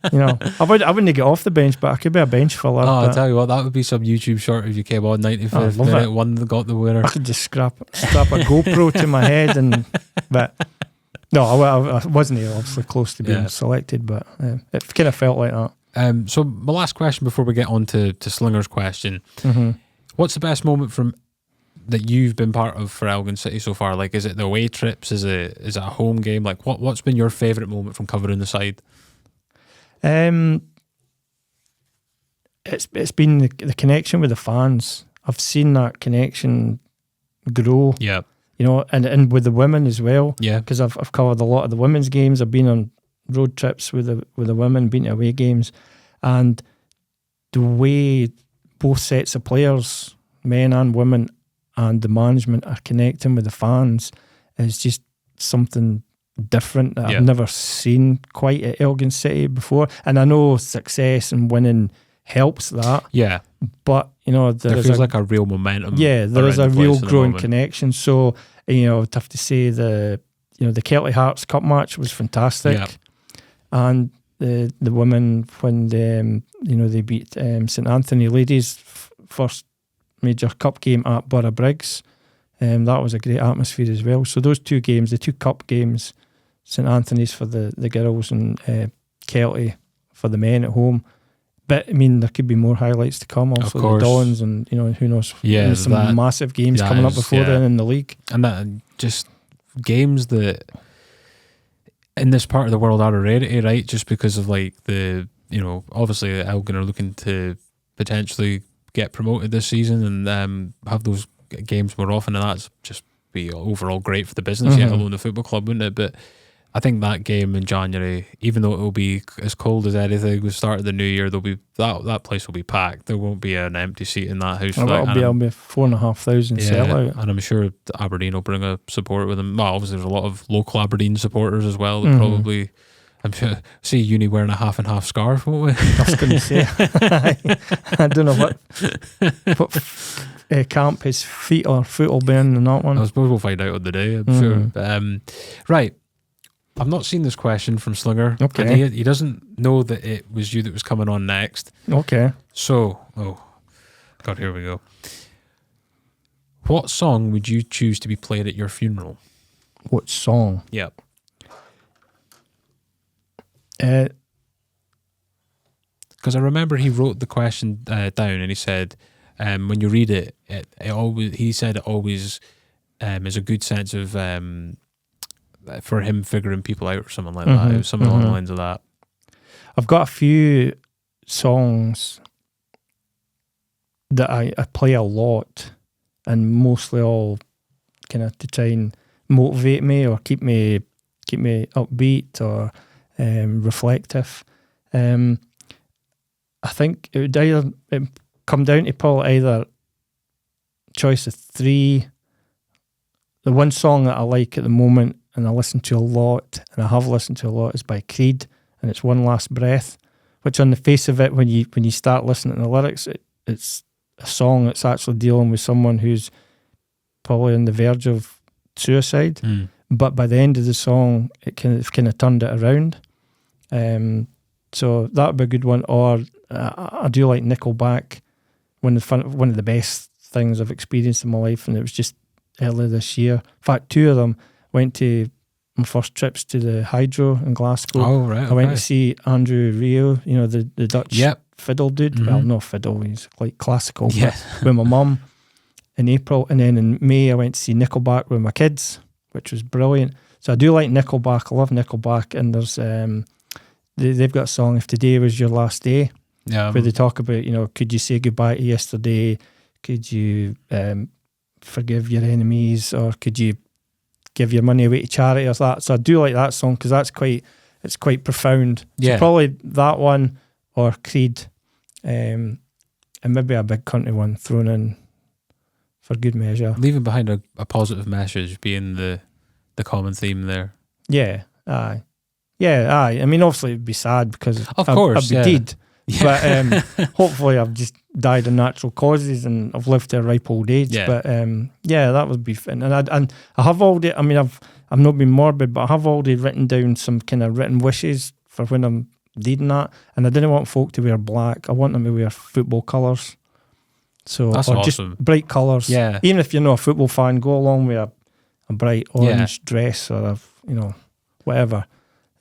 I wouldn't get off the bench, but I could be a bench filler. I'll tell you what, that would be some YouTube short if you came on 95th minute, one that got the winner. I could just strap a GoPro to my head, but no, I wasn't obviously close to being selected, but it kind of felt like that. So my last question before we get on to Slinger's question, what's the best moment from that you've been part of for Elgin City so far? Like, is it the away trips? Is it a home game? Like, what's been your favourite moment from covering the side? It's been the connection with the fans. I've seen that connection grow. Yeah, and with the women as well. Yeah, because I've covered a lot of the women's games. I've been on road trips with the women, been to away games, and the way both sets of players, men and women, and the management are connecting with the fans is just something different that I've never seen quite at Elgin City before. And I know success and winning helps that. Yeah. But, there feels like a real momentum. Yeah, there is a real growing connection. So, I'd have to say the Kelty Hearts Cup match was fantastic. Yeah. And the women, when they beat St Anthony Ladies first major cup game at Borough Briggs, that was a great atmosphere as well. So those two games, the two cup games, St Anthony's for the girls and Kelty for the men at home. But I mean, there could be more highlights to come. Also the Dons, and who knows? Yeah, there's some massive games coming up before then in the league, and that just games that in this part of the world are a rarity, right? Just because of like obviously Elgin are looking to potentially get promoted this season and have those games more often, and that's just be overall great for the business, yet alone the football club, wouldn't it? But I think that game in January, even though it will be as cold as anything, the start of the new year, there'll be that place will be packed. There won't be an empty seat in that house. It'll be 4,500 sellout, and I'm sure Aberdeen will bring a support with them. Well, obviously there's a lot of local Aberdeen supporters as well that probably. I'm sure. See Uni wearing a half and half scarf, won't we? I was going to say. I don't know what camp his feet or foot will be in that one. I suppose we'll find out on the day. I'm sure. But, right. I've not seen this question from Slinger. Okay. And he doesn't know that it was you that was coming on next. Okay. So, God, here we go. What song would you choose to be played at your funeral? What song? Yep. Because I remember he wrote the question down, and he said, when you read it, it always. He said it always is a good sense of for him figuring people out or something like that. It was something along the lines of that. I've got a few songs that I play a lot, and mostly all kind of to try and motivate me or keep me upbeat or reflective. I think it would either come down to probably either choice of three. The one song that I like at the moment and I listen to a lot, and I have listened to a lot, is by Creed, and it's One Last Breath, which on the face of it, when you start listening to the lyrics, it's a song that's actually dealing with someone who's probably on the verge of suicide. But by the end of the song, it's kind of turned it around. So that would be a good one. Or I do like Nickelback one of the best things I've experienced in my life, and it was just earlier this year. In fact, 2 of them went to my first trips to the Hydro in Glasgow. Oh, right. I went to see Andrew Rio, the Dutch fiddle dude. Mm-hmm. Well, no fiddle, he's like classical. Yeah. With my mum in April, and then in May I went to see Nickelback with my kids, which was brilliant. So I do like Nickelback. I love Nickelback, and there's they've got a song, "If Today Was Your Last Day," where they talk about, could you say goodbye to yesterday? Could you forgive your enemies, or could you give your money away to charity or that? So I do like that song because it's quite profound. Yeah. So probably that one or Creed, and maybe a Big Country one thrown in for good measure. Leaving behind a positive message being the common theme there. Yeah, aye. Yeah, aye. I mean, obviously it'd be sad because Of course, I'd be dead. Yeah. But hopefully I've just died of natural causes and I've lived to a ripe old age. Yeah. But that would be fun. And I have already, I mean, I've not been morbid, but I have already written down some kind of written wishes for when I'm dead and that. And I didn't want folk to wear black. I want them to wear football colours. So, that's or awesome. just bright colours. Yeah. Even if you're not a football fan, go along with a bright orange dress or whatever.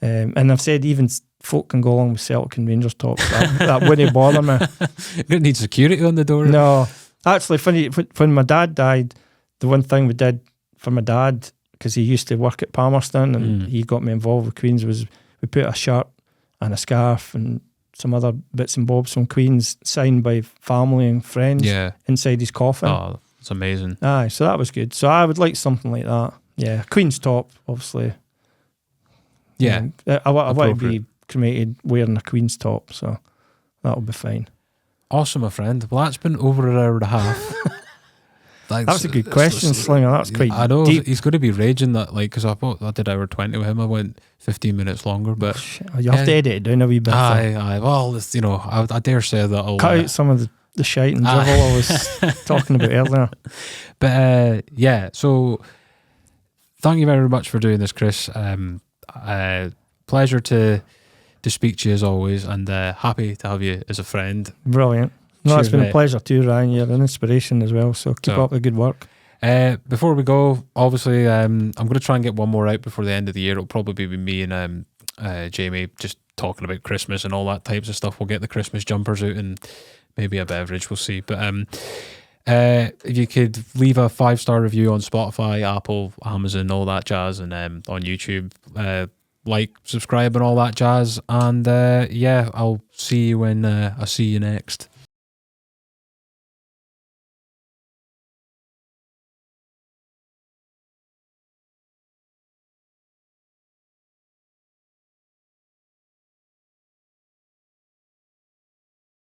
And I've said even folk can go along with Celtic and Rangers tops. That wouldn't bother me. You don't need security on the door. No. Actually, funny, when my dad died, the one thing we did for my dad, because he used to work at Palmerston and he got me involved with Queen's, was we put a shirt and a scarf and some other bits and bobs from Queen's signed by family and friends inside his coffin. Oh, that's amazing. Aye, so that was good. So I would like something like that. Yeah, Queen's top, obviously. Yeah. I want to be cremated wearing a Queen's top, so that'll be fine. Awesome, my friend. Well, that's been over an hour and a half. That was a good question, Slinger. That's quite I know deep. he's going to be raging that, because I did hour 20 with him. I went 15 minutes longer, but you have to edit it down a wee bit. Aye. Well, I dare say that I'll cut out some of the shite and drivel I was talking about earlier. But so thank you very much for doing this, Chris. Pleasure to speak to you as always, and happy to have you as a friend. Brilliant. No, Cheers, it's been mate. a pleasure too, Ryan. You're an inspiration as well, so keep up the good work. Before we go, obviously, I'm going to try and get one more out before the end of the year. It'll probably be me and Jamie just talking about Christmas and all that types of stuff. We'll get the Christmas jumpers out and maybe a beverage, we'll see. But if you could leave a 5-star review on Spotify, Apple, Amazon, all that jazz, and on YouTube, subscribe and all that jazz. And I'll see you when I see you next.